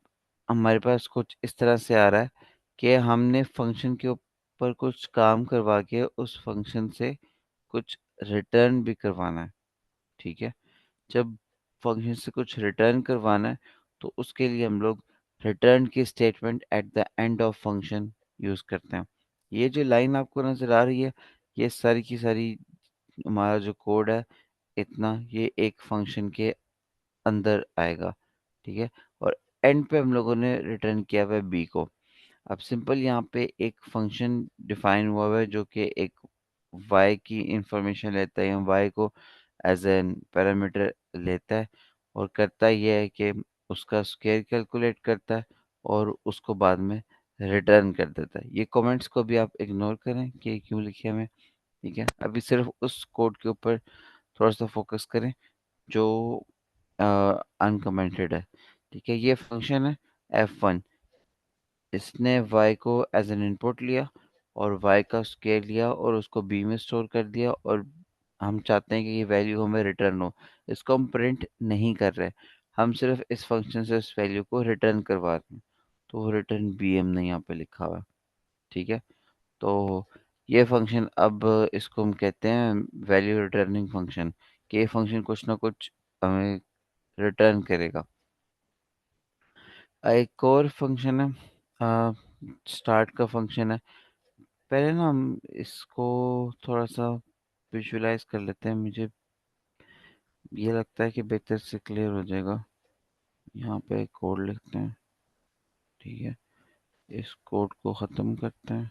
हमारे पास कुछ इस तरह से आ रहा है कि हमने फंक्शन के ऊपर कुछ काम करवा के उस फंक्शन से कुछ रिटर्न भी करवाना है, ठीक है। जब फंक्शन से कुछ रिटर्न करवाना है तो उसके लिए हम लोग रिटर्न की statement at the end of function use करते हैं। ये जो लाइन आपको नजर आ रही है, ये सारी की सारी हमारा जो कोड है, इतना ये एक फंक्शन के अंदर आएगा, ठीक है। और एंड पे हम लोगों ने रिटर्न किया हुआ है बी को। अब सिंपल यहाँ पे एक फंक्शन डिफाइन हुआ है जो कि एक y की इंफॉर्मेशन लेता है, या y को एज एन पैरामीटर लेता है और करता ये है कि उसका स्क्वायर कैलकुलेट करता है और उसको बाद में रिटर्न कर देता है। ये कमेंट्स को भी आप इग्नोर करें कि क्यों लिखे हमें, ठीक है। अभी सिर्फ उस कोड के ऊपर थोड़ा सा फोकस करें जो अनकमेंटेड है, ठीक है। ये फंक्शन है f1, इसने y को एज एन इनपुट लिया और y का स्केल लिया और उसको b में स्टोर कर दिया, और हम चाहते हैं कि ये वैल्यू हमें रिटर्न हो। इसको हम प्रिंट नहीं कर रहे, हम सिर्फ इस फंक्शन से इस वैल्यू को रिटर्न करवा रहे हैं। तो रिटर्न बी हमने यहाँ पे लिखा हुआ है, ठीक है। तो ये फंक्शन, अब इसको हम कहते हैं वैल्यू रिटर्निंग फंक्शन, कि ये फंक्शन कुछ ना कुछ हमें रिटर्न करेगा। एक और फंक्शन है स्टार्ट का फंक्शन है। पहले ना हम इसको थोड़ा सा विजुलाइज कर लेते हैं, मुझे ये लगता है कि बेहतर से क्लियर हो जाएगा। यहाँ पे कोड लिखते हैं, ठीक है। इस कोड को ख़त्म करते हैं।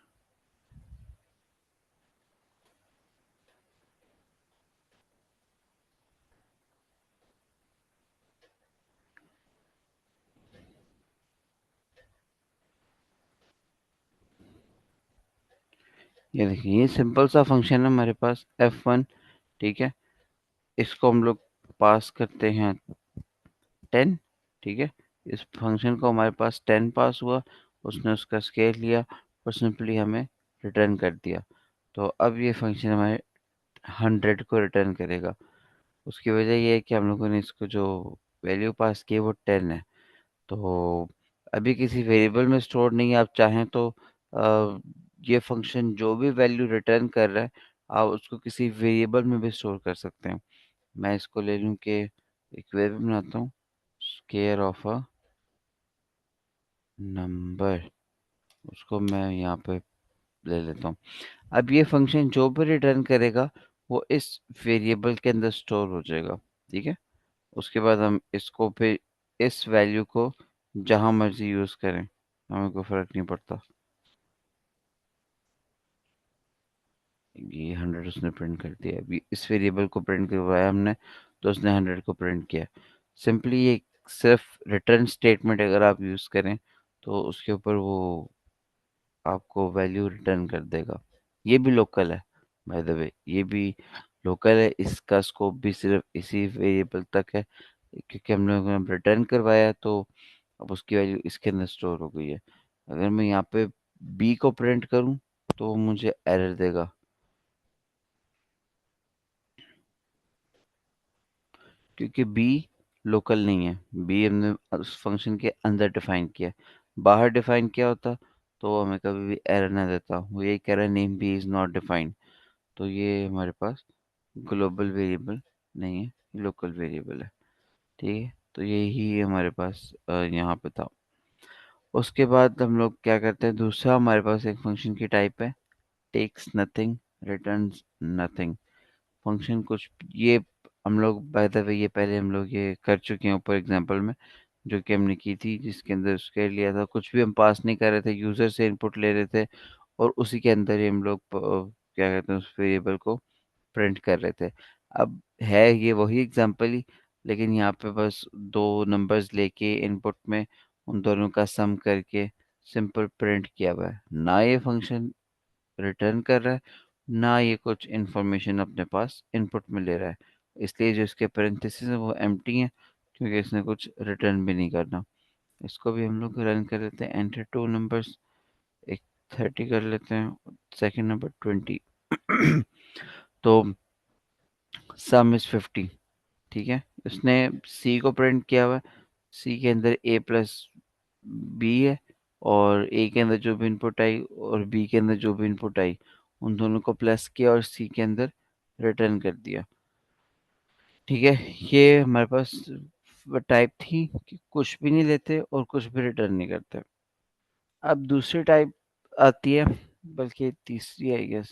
ये देखिए, ये सिंपल सा फंक्शन है हमारे पास f1, ठीक है। इसको हम लोग पास करते हैं 10, ठीक है। इस फंक्शन को हमारे पास 10 पास हुआ, उसने उसका स्केल लिया और सिंपली हमें रिटर्न कर दिया। तो अब ये फंक्शन हमारे 100 को रिटर्न करेगा। उसकी वजह ये है कि हम लोगों ने इसको जो वैल्यू पास की है वो 10 है। तो अभी किसी वेरिएबल में स्टोर नहीं है। आप चाहें तो ये फंक्शन जो भी वैल्यू रिटर्न कर रहा है, आप उसको किसी वेरिएबल में भी स्टोर कर सकते हैं। मैं इसको ले लूँ कि एक वेरिएबल बनाता हूँ, स्केयर ऑफ अ नंबर, उसको मैं यहाँ पे ले लेता हूँ। अब ये फंक्शन जो भी रिटर्न करेगा वो इस वेरिएबल के अंदर स्टोर हो जाएगा, ठीक है। उसके बाद हम इसको फिर इस वैल्यू को जहां मर्जी यूज करें, हमें कोई फर्क नहीं पड़ता। ये 100 उसने प्रिंट कर दिया। अभी इस वेरिएबल को प्रिंट करवाया हमने, तो उसने 100 को प्रिंट किया। सिंपली ये सिर्फ रिटर्न स्टेटमेंट अगर आप यूज करें तो उसके ऊपर वो आपको वैल्यू रिटर्न कर देगा। ये भी लोकल है, बाय द वे, ये भी लोकल है। इसका स्कोप भी सिर्फ इसी वेरिएबल तक है, क्योंकि हम लोगों ने रिटर्न करवाया तो अब उसकी वैल्यू इसके अंदर स्टोर हो गई है। अगर मैं यहाँ पे बी को प्रिंट करूँ तो वो मुझे एरर देगा, क्योंकि बी लोकल नहीं है। बी हमने उस फंक्शन के अंदर डिफाइन किया है। बाहर डिफाइन किया होता तो वो हमें कभी भी एरर ना देता। वो ये कह रहा है name b is not defined. तो ये हमारे पास ग्लोबल वेरिएबल नहीं है, लोकल वेरिएबल है, ठीक है। तो यही हमारे पास यहाँ पे था। उसके बाद हम लोग क्या करते हैं, दूसरा हमारे पास एक फंक्शन की टाइप है takes nothing, returns nothing. Function कुछ ये हम लोग बाय द वे ये पहले हम लोग ये कर चुके हैं ऊपर एग्जांपल में, जो कि हमने की थी, जिसके अंदर उसके लिया था कुछ भी हम पास नहीं कर रहे थे, यूजर से इनपुट ले रहे थे और उसी के अंदर ही हम लोग क्या कहते हैं उस वेरिएबल को प्रिंट कर रहे थे। अब है ये वही एग्जांपल ही, लेकिन यहाँ पे बस दो नंबर्स लेके इनपुट में उन दोनों का सम करके सिंपल प्रिंट किया हुआ है। ना ये फंक्शन रिटर्न कर रहा है, ना ये कुछ इंफॉर्मेशन अपने पास इनपुट में ले रहा है। इसलिए जो इसके पैरेंथेसिस है वो एम्प्टी है, क्योंकि इसने कुछ रिटर्न भी नहीं करना। इसको भी हम लोग रन कर लेते हैं। एंटर टू नंबर्स, एक 30 कर लेते हैं, सेकंड नंबर 20। तो सम इज 50, ठीक है। उसने सी को प्रिंट किया हुआ है। सी के अंदर ए प्लस बी है, और ए के अंदर जो भी इनपुट आई और बी के अंदर जो भी इनपुट आई उन दोनों को प्लस किया और सी के अंदर रिटर्न कर दिया, ठीक है। ये हमारे पास टाइप थी कि कुछ भी नहीं लेते और कुछ भी रिटर्न नहीं करते। अब दूसरी टाइप आती है, बल्कि तीसरी आई गेस।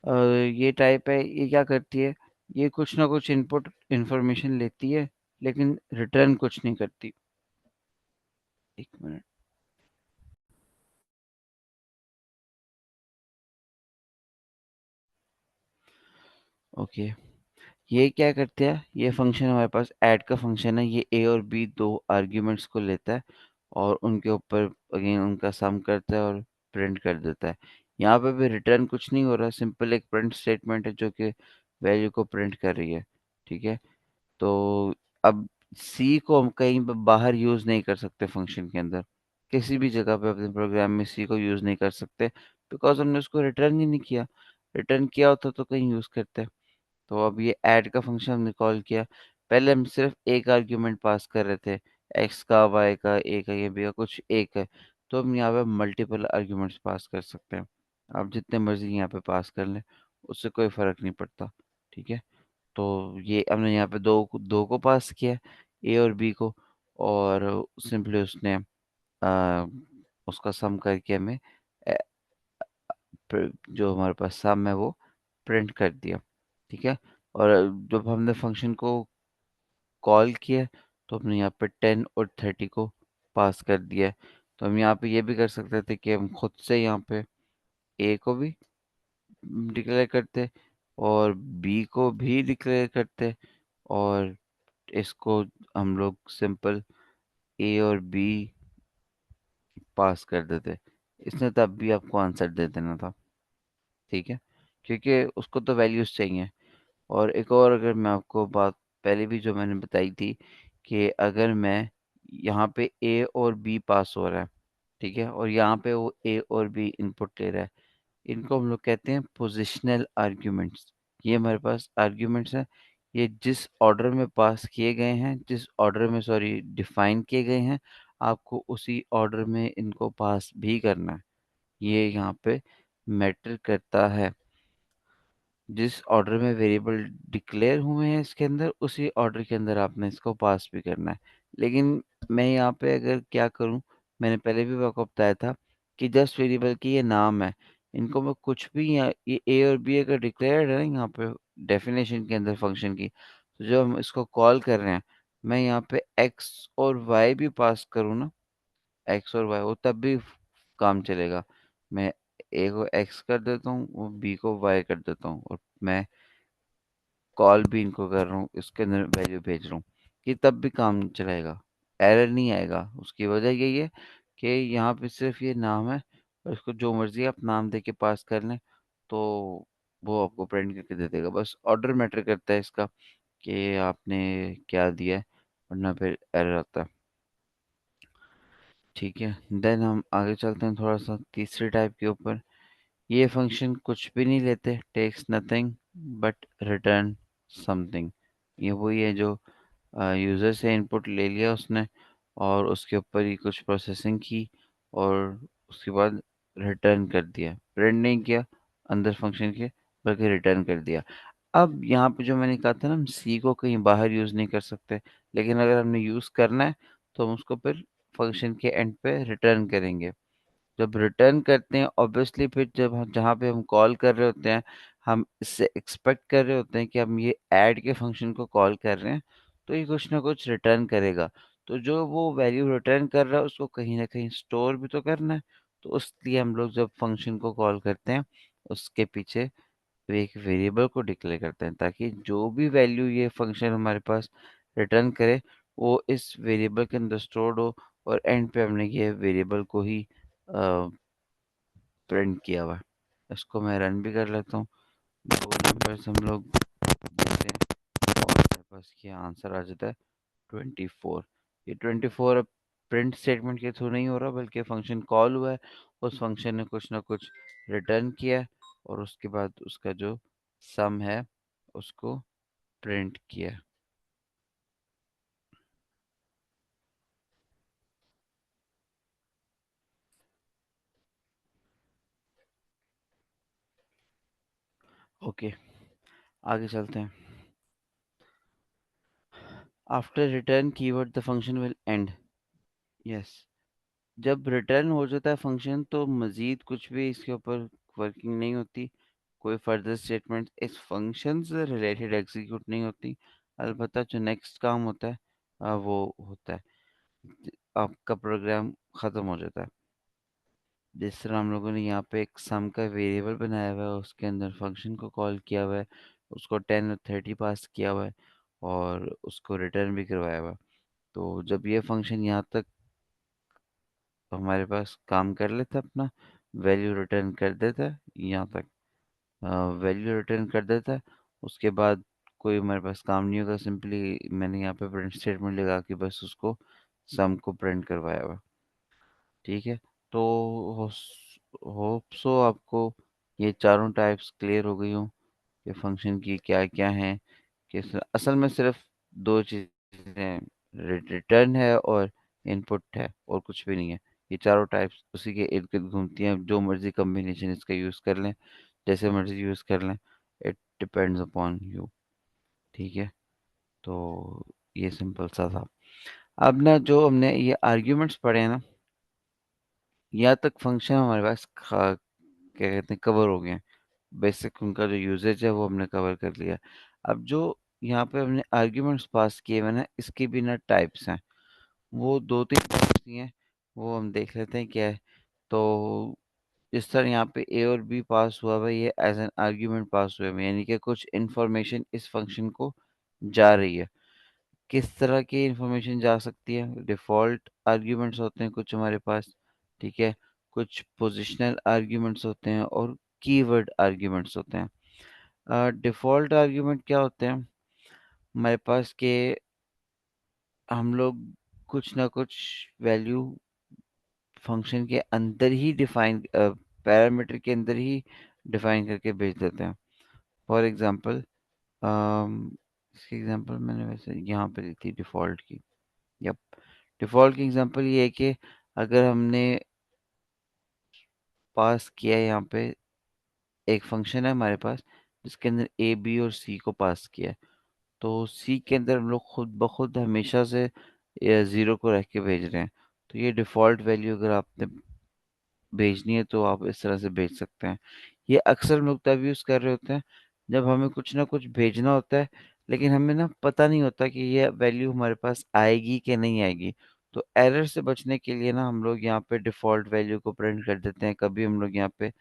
ये टाइप है, ये क्या करती है, ये कुछ ना कुछ इनपुट इंफॉर्मेशन लेती है लेकिन रिटर्न कुछ नहीं करती। एक मिनट। ओके, ये क्या करते हैं, ये फंक्शन हमारे पास ऐड का फंक्शन है। ये ए और बी दो आर्ग्यूमेंट्स को लेता है और उनके ऊपर अगेन उनका सम करता है और प्रिंट कर देता है। यहाँ पे भी रिटर्न कुछ नहीं हो रहा, सिंपल एक प्रिंट स्टेटमेंट है जो कि वैल्यू को प्रिंट कर रही है। ठीक है, तो अब सी को हम कहीं पे बाहर यूज़ नहीं कर सकते फंक्शन के अंदर, किसी भी जगह पे अपने प्रोग्राम में सी को यूज़ नहीं कर सकते, बिकॉज हमने उसको रिटर्न ही नहीं किया। रिटर्न किया होता तो कहीं यूज़ करते। तो अब ये ऐड का फंक्शन हमने कॉल किया। पहले हम सिर्फ एक आर्ग्यूमेंट पास कर रहे थे, एक्स का, वाई का, ए का या बी का, कुछ एक है। तो हम यहाँ पे मल्टीपल आर्ग्यूमेंट्स पास कर सकते हैं। आप जितने मर्जी यहाँ पे पास कर लें, उससे कोई फर्क नहीं पड़ता। ठीक है, तो ये हमने यहाँ पे दो को पास किया, ए और बी को, और सिंपली उसने आ, उसका सम करके हमें जो हमारे पास सम है वो प्रिंट कर दिया। ठीक है, और जब हमने फंक्शन को कॉल किया तो हमने यहाँ पे 10 और 30 को पास कर दिया है। तो हम यहाँ पे ये भी कर सकते थे कि हम खुद से यहाँ पे ए को भी डिक्लेयर करते और बी को भी डिक्लेयर करते, और इसको हम लोग सिंपल ए और बी पास कर देते। इसने तब भी आपको आंसर दे देना था। ठीक है, क्योंकि उसको तो वैल्यूज चाहिए। और एक और अगर मैं आपको बात पहले भी जो मैंने बताई थी कि अगर मैं यहाँ पे ए और बी पास हो रहा है, ठीक है, और यहाँ पे वो ए और बी इनपुट ले रहा है, इनको हम लोग कहते हैं पोजिशनल आर्ग्यूमेंट्स। ये हमारे पास आर्ग्यूमेंट्स हैं, ये जिस ऑर्डर में पास किए गए हैं, जिस ऑर्डर में सॉरी डिफाइन किए गए हैं, आपको उसी ऑर्डर में इनको पास भी करना है। ये यहाँ पे मैटर करता है। जिस ऑर्डर में वेरिएबल डिक्लेयर हुए हैं इसके अंदर, उसी ऑर्डर के अंदर आपने इसको पास भी करना है। लेकिन मैं यहाँ पे अगर क्या करूँ, मैंने पहले भी आपको बताया था कि जस्ट वेरिएबल की ये नाम है, इनको मैं कुछ भी यहाँ ये ए और बी अगर डिक्लेयर्ड है ना यहाँ पे डेफिनेशन के अंदर फंक्शन की, तो जब हम इसको कॉल कर रहे हैं, मैं यहाँ पे एक्स और वाई भी पास करूँ ना, एक्स और वाई, वो तब भी काम चलेगा। मैं ए को एक्स कर देता हूँ और बी को वाई कर देता हूँ, और मैं कॉल भी इनको कर रहा हूँ, इसके अंदर वैल्यू भेज रहा हूँ, कि तब भी काम चलाएगा, एरर नहीं आएगा। उसकी वजह यही है कि यहाँ पे सिर्फ ये नाम है, और इसको जो मर्जी आप नाम दे के पास कर लें तो वो आपको प्रिंट करके दे देगा। बस ऑर्डर मैटर करता है इसका कि आपने क्या दिया है, वरना फिर एरर आता है। ठीक है, देन हम आगे चलते हैं थोड़ा सा तीसरे टाइप के ऊपर। ये फंक्शन कुछ भी नहीं लेते, takes nothing but return something. ये वही है जो यूज़र से इनपुट ले लिया उसने, और उसके ऊपर ही कुछ प्रोसेसिंग की, और उसके बाद रिटर्न कर दिया, प्रिंट नहीं किया अंदर फंक्शन के, बल्कि रिटर्न कर दिया। अब यहाँ पे जो मैंने कहा था ना, हम सी को कहीं बाहर यूज़ नहीं कर सकते, लेकिन अगर हमने यूज़ करना है तो हम उसको फिर फंक्शन के एंड पे रिटर्न करेंगे। जब रिटर्न करते हैं ऑब्वियसली, फिर जब हम जहाँ पे हम कॉल कर रहे होते हैं, हम इससे एक्सपेक्ट कर रहे होते हैं कि हम ये ऐड के फंक्शन को कॉल कर रहे हैं, तो ये कुछ ना कुछ रिटर्न करेगा। तो जो वो वैल्यू रिटर्न कर रहा है उसको कहीं ना कहीं स्टोर भी तो करना है। तो इसलिए हम लोग जब फंक्शन को कॉल करते हैं, उसके पीछे एक वेरिएबल को डिक्लेयर करते हैं, ताकि जो भी वैल्यू ये फंक्शन हमारे पास रिटर्न करे वो इस वेरिएबल के अंदर स्टोर्ड हो, और एंड पे हमने ये वेरिएबल को ही प्रिंट किया हुआ है। इसको मैं रन भी कर लेता हूँ, दो नंबर्स हम लोग देते हैं और हमारे पास ये आंसर आ जाता है 24। ये 24 अब प्रिंट स्टेटमेंट के थ्रू नहीं हो रहा, बल्कि फंक्शन कॉल हुआ है, उस फंक्शन ने कुछ ना कुछ रिटर्न किया है, और उसके बाद उसका जो सम है उसको प्रिंट किया है। ओके, आगे चलते हैं। After return keyword the function will and. Yes, जब रिटर्न हो जाता है फंक्शन तो मज़ीद कुछ भी इसके ऊपर वर्किंग नहीं होती, कोई फर्दर स्टेटमेंट इस फंक्शन से रिलेटेड एग्जीक्यूट नहीं होती। अलबत्ता जो नेक्स्ट काम होता है वो होता है, आपका प्रोग्राम ख़त्म हो जाता है। जिस तरह हम लोगों ने यहाँ पे एक सम का वेरिएबल बनाया हुआ है, उसके अंदर फंक्शन को कॉल किया हुआ है, उसको 10 और 30 पास किया हुआ है, और उसको रिटर्न भी करवाया हुआ है। तो जब ये फंक्शन यहाँ तक हमारे पास काम कर लेता है अपना, वैल्यू रिटर्न कर देता है यहाँ तक, वैल्यू रिटर्न कर देता है। उसके बाद कोई हमारे पास काम नहीं होगा, सिंपली मैंने यहाँ पे प्रिंट स्टेटमेंट लगा के बस उसको सम को प्रिंट करवाया हुआ। ठीक है, तो होप सो आपको ये चारों टाइप्स क्लियर हो गई हों कि फंक्शन की क्या क्या हैं। कि असल में सिर्फ दो चीज़ें, रिटर्न है और इनपुट है, और कुछ भी नहीं है। ये चारों टाइप्स उसी के इर्द गिर्द घूमती हैं, जो मर्जी कम्बिनेशन इसका यूज़ कर लें, जैसे मर्जी यूज़ कर लें, इट डिपेंड्स अपॉन यू। ठीक है, तो ये सिंपल सा था। अब ना जो हमने ये आर्ग्यूमेंट्स पढ़े हैं ना, यहाँ तक फंक्शन हमारे पास क्या कहते हैं, कवर हो गए हैं। बेसिक उनका जो यूजेज है वो हमने कवर कर लिया। अब जो यहाँ पे हमने आर्ग्यूमेंट्स पास किए हुए ना, इसके भी ना टाइप्स हैं, वो दो तीन टाइप्स की हैं, वो हम देख लेते हैं क्या है। तो जिस तरह यहाँ पे ए और बी पास हुआ हुआ, ये एज एन आर्ग्यूमेंट पास हुए हैं, यानी कि कुछ इंफॉर्मेशन इस फंक्शन को जा रही है। किस तरह की इंफॉर्मेशन जा सकती है? डिफ़ॉल्ट आर्ग्यूमेंट्स होते हैं कुछ हमारे पास, ठीक है? कुछ पोजिशनल आर्ग्यूमेंट्स होते हैं और कीवर्ड आर्ग्यूमेंट्स होते हैं। डिफ़ॉल्ट आर्ग्यूमेंट क्या होते हैं हमारे पास कि हम लोग कुछ ना कुछ वैल्यू फंक्शन के अंदर ही डिफाइन, पैरामीटर के अंदर ही डिफाइन करके भेज देते हैं। फॉर एग्जांपल, इसकी एग्जांपल मैंने वैसे यहाँ पे दी थी डिफ़ॉल्ट की। यप, डिफ़ॉल्ट की एग्जांपल ये है कि अगर हमने पास किया है यहाँ पे, एक फंक्शन है हमारे पास जिसके अंदर ए बी और सी को पास किया है, तो सी के अंदर हम लोग खुद ब खुद हमेशा से ज़ीरो को रख के भेज रहे हैं। तो ये डिफ़ॉल्ट वैल्यू अगर आपने भेजनी है तो आप इस तरह से भेज सकते हैं। ये अक्सर हम लोग तब यूज़ कर रहे होते हैं जब हमें कुछ ना कुछ भेजना होता है, लेकिन हमें ना पता नहीं होता कि ये वैल्यू हमारे पास आएगी कि नहीं आएगी। तो एरर से बचने के लिए ना हम लोग यहाँ पे डिफ़ॉल्ट वैल्यू को प्रिंट कर देते हैं। कभी हम लोग यहाँ पे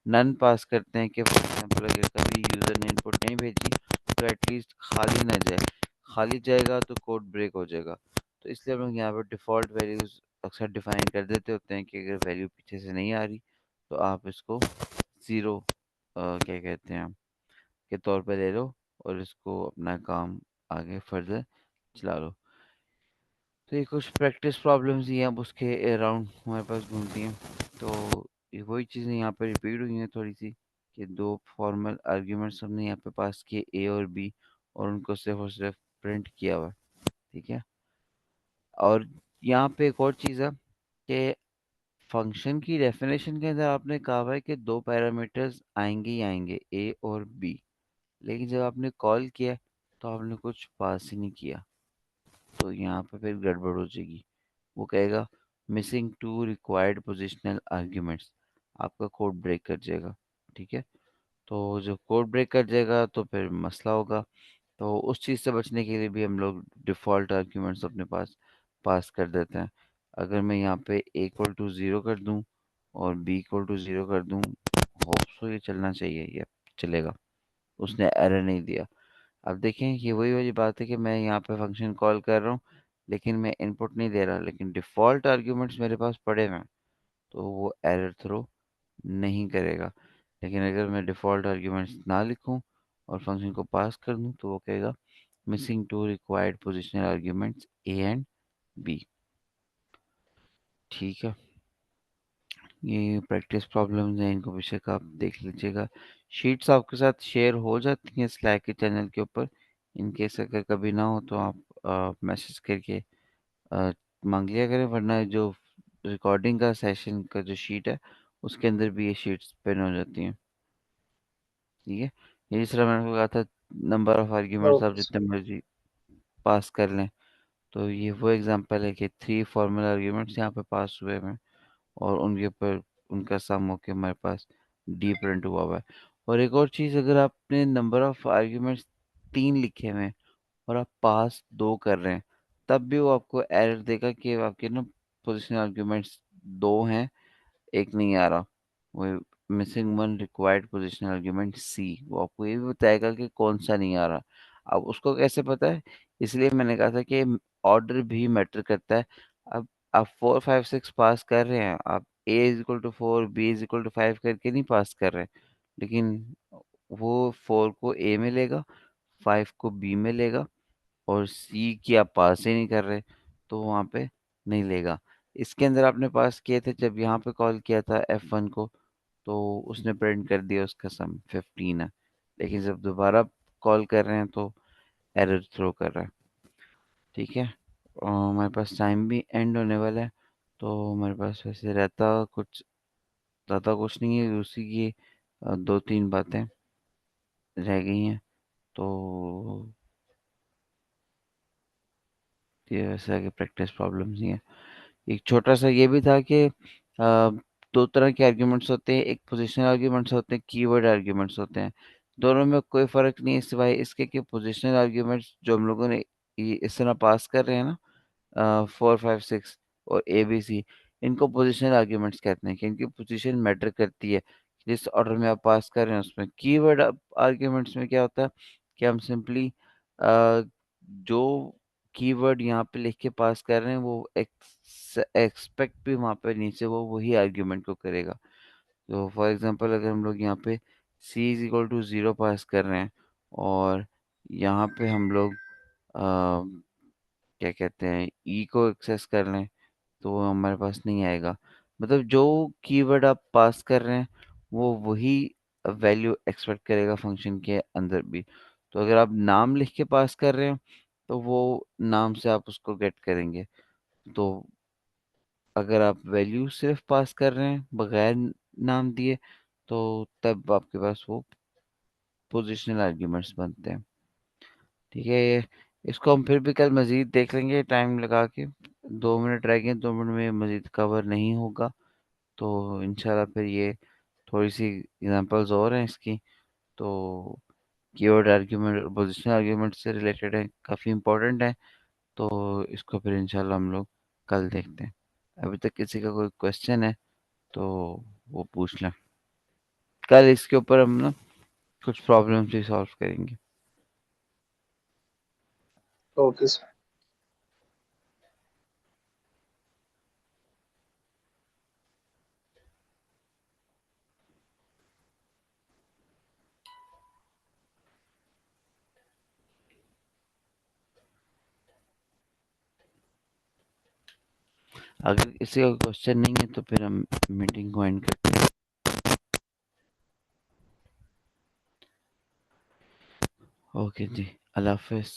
नन पास करते हैं कि फॉर एग्ज़ाम्पल अगर कभी यूज़र ने इनपुट नहीं भेजी तो एटलीस्ट खाली ना जाए। खाली जाएगा तो कोड ब्रेक हो जाएगा। तो इसलिए हम लोग यहाँ पे डिफ़ॉल्ट वैल्यूज़ अक्सर डिफाइन कर देते होते हैं कि अगर वैल्यू पीछे से नहीं आ रही तो आप इसको ज़ीरो क्या कहते हैं के तौर पे ले लो और इसको अपना काम आगे फर्दर चला लो। तो ये कुछ प्रैक्टिस प्रॉब्लम्स ही हैं, अब उसके अराउंड हमारे पास घूमती हैं। तो ये वही चीज़ें यहाँ पे रिपीट हुई हैं थोड़ी सी, कि दो फॉर्मल आर्ग्यूमेंट्स हमने यहाँ पे पास किए ए और बी, और उनको सिर्फ और सिर्फ प्रिंट किया हुआ। ठीक है, और यहाँ पे एक और चीज़ है कि फंक्शन की डेफिनेशन के अंदर आपने कहा हुआ है कि दो पैरामीटर्स आएंगे ही आएंगे, ए और बी, लेकिन जब आपने कॉल किया तो आपने कुछ पास ही नहीं किया, तो यहाँ पे फिर गड़बड़ हो जाएगी। वो कहेगा missing two required positional arguments, आपका कोड ब्रेक कर जाएगा। ठीक है, तो जब कोड ब्रेक कर जाएगा तो फिर मसला होगा। तो उस चीज़ से बचने के लिए भी हम लोग डिफ़ॉल्ट आर्ग्यूमेंट्स अपने पास पास कर देते हैं। अगर मैं यहाँ पे a इक्वल टू ज़ीरो कर दूँ और b इक्वल टू ज़ीरो कर दूँ, होप सो ये चलना चाहिए, ये चलेगा, उसने एरर नहीं दिया। अब देखें, ये वही वाली बात है कि मैं यहाँ पे फंक्शन कॉल कर रहा हूँ लेकिन मैं इनपुट नहीं दे रहा, लेकिन डिफ़ॉल्ट आर्ग्यूमेंट्स मेरे पास पड़े हुए हैं, तो वो एरर थ्रो नहीं करेगा। लेकिन अगर मैं डिफ़ॉल्ट आर्ग्यूमेंट्स ना लिखूँ और फंक्शन को पास कर दूँ तो वो कहेगा missing two required positional arguments a and b. ठीक है, ये प्रैक्टिस प्रॉब्लम्स हैं, इनको बेशक आप देख लीजिएगा। शीट्स आपके साथ शेयर हो जाती हैं स्लैक के चैनल के ऊपर। इन केस अगर कभी ना हो तो आप मैसेज करके अ, मांग लिया करें, वरना जो रिकॉर्डिंग का सेशन का जो शीट है उसके अंदर भी ये शीट्स पिन हो जाती हैं। ठीक है, ये जिस तरह मैंने आपको कहा था, नंबर ऑफ आर्ग्यूमेंट्स आप ओके जितने मर्जी पास कर लें, तो ये वो एग्जांपल है कि थ्री फॉर्मल आर्ग्यूमेंट्स यहाँ पे पास हुए हैं और उनके ऊपर उनका सम होके हमारे पास डी प्रिंट हुआ हुआ है। और एक और चीज़, अगर आपने नंबर ऑफ आर्ग्यूमेंट्स तीन लिखे हुए हैं और आप पास दो कर रहे हैं, तब भी वो आपको एरर देगा कि आपके ना पोजिशनल आर्ग्यूमेंट्स दो हैं, एक नहीं आ रहा। वो missing one required positional argument C, वो आपको ये भी बताएगा कि कौन सा नहीं आ रहा। अब उसको कैसे पता है? इसलिए मैंने कहा था कि ऑर्डर भी मैटर करता है। अब आप 4 5 6 पास कर रहे हैं, आप a = 4 b = 5 करके नहीं पास कर रहे, लेकिन वो 4 को a में लेगा, 5 को b में लेगा, और सी की आप पास ही नहीं कर रहे, तो वहाँ पे नहीं लेगा। इसके अंदर आपने पास किए थे जब यहाँ पे कॉल किया था F1 को, तो उसने प्रिंट कर दिया उसका सम 15 है, लेकिन जब दोबारा कॉल कर रहे हैं तो एरर थ्रो कर रहा है। ठीक है, हमारे पास टाइम भी एंड होने वाला है, तो हमारे पास वैसे रहता कुछ ज़्यादा कुछ नहीं है, उसी की 2 3 बातें रह गई हैं। तो ये वैसे आगे प्रैक्टिस प्रॉब्लम्स ही है। एक छोटा सा ये भी था कि दो तरह के आर्ग्यूमेंट्स होते हैं, एक पोजिशनल आर्ग्यूमेंट्स होते हैं, कीवर्ड आर्ग्यूमेंट्स होते हैं। दोनों में कोई फ़र्क नहीं है सिवाय इसके कि पोजिशनल आर्ग्यूमेंट्स जो हम लोगों ने इस तरह पास कर रहे हैं ना, 4 5 6 और ए बी सी, इनको पोजिशनल आर्ग्यूमेंट्स कहते हैं, क्योंकि पोजीशन मैटर करती है जिस ऑर्डर में आप पास कर रहे हैं उसमें। कीवर्ड आर्ग्यूमेंट्स में क्या होता है कि हम सिंपली जो कीवर्ड यहाँ पे लिख के पास कर रहे हैं वो एक्सपेक्ट भी वहाँ पे नीचे वो वही आर्ग्यूमेंट को करेगा। तो फॉर एग्जांपल अगर हम लोग यहाँ पे c = 0 पास कर रहे हैं और यहाँ पे हम लोग क्या कहते हैं ई को एक्सेस कर लें, तो वो हमारे पास नहीं आएगा। मतलब जो कीवर्ड आप पास कर रहे हैं वो वही वैल्यू एक्सपेक्ट करेगा फंक्शन के अंदर भी। तो अगर आप नाम लिख के पास कर रहे हैं तो वो नाम से आप उसको गेट करेंगे। तो अगर आप वैल्यू सिर्फ पास कर रहे हैं बगैर नाम दिए, तो तब आपके पास वो पोजिशनल आर्ग्यूमेंट्स बनते हैं। ठीक है, ये इसको हम फिर भी कल मज़ीद देख लेंगे टाइम लगा के। 2 मिनट रह गए, 2 मिनट में मज़ीद कवर नहीं होगा, तो इंशाल्लाह फिर ये थोड़ी सी एग्जांपल्स और हैं इसकी। तो कीवर्ड आर्ग्यूमेंट पोजिशनल आर्ग्यूमेंट से रिलेटेड है, काफ़ी इंपॉर्टेंट है, तो इसको फिर इंशाल्लाह हम लोग कल देखते हैं। अभी तक किसी का कोई क्वेश्चन है तो वो पूछ लें। कल इसके ऊपर हम ना कुछ प्रॉब्लम्स भी सॉल्व करेंगे। Okay sir. अगर किसी का क्वेश्चन नहीं है तो फिर हम मीटिंग को एंड करते हैं। ओके जी, अल्लाह हाफिज़।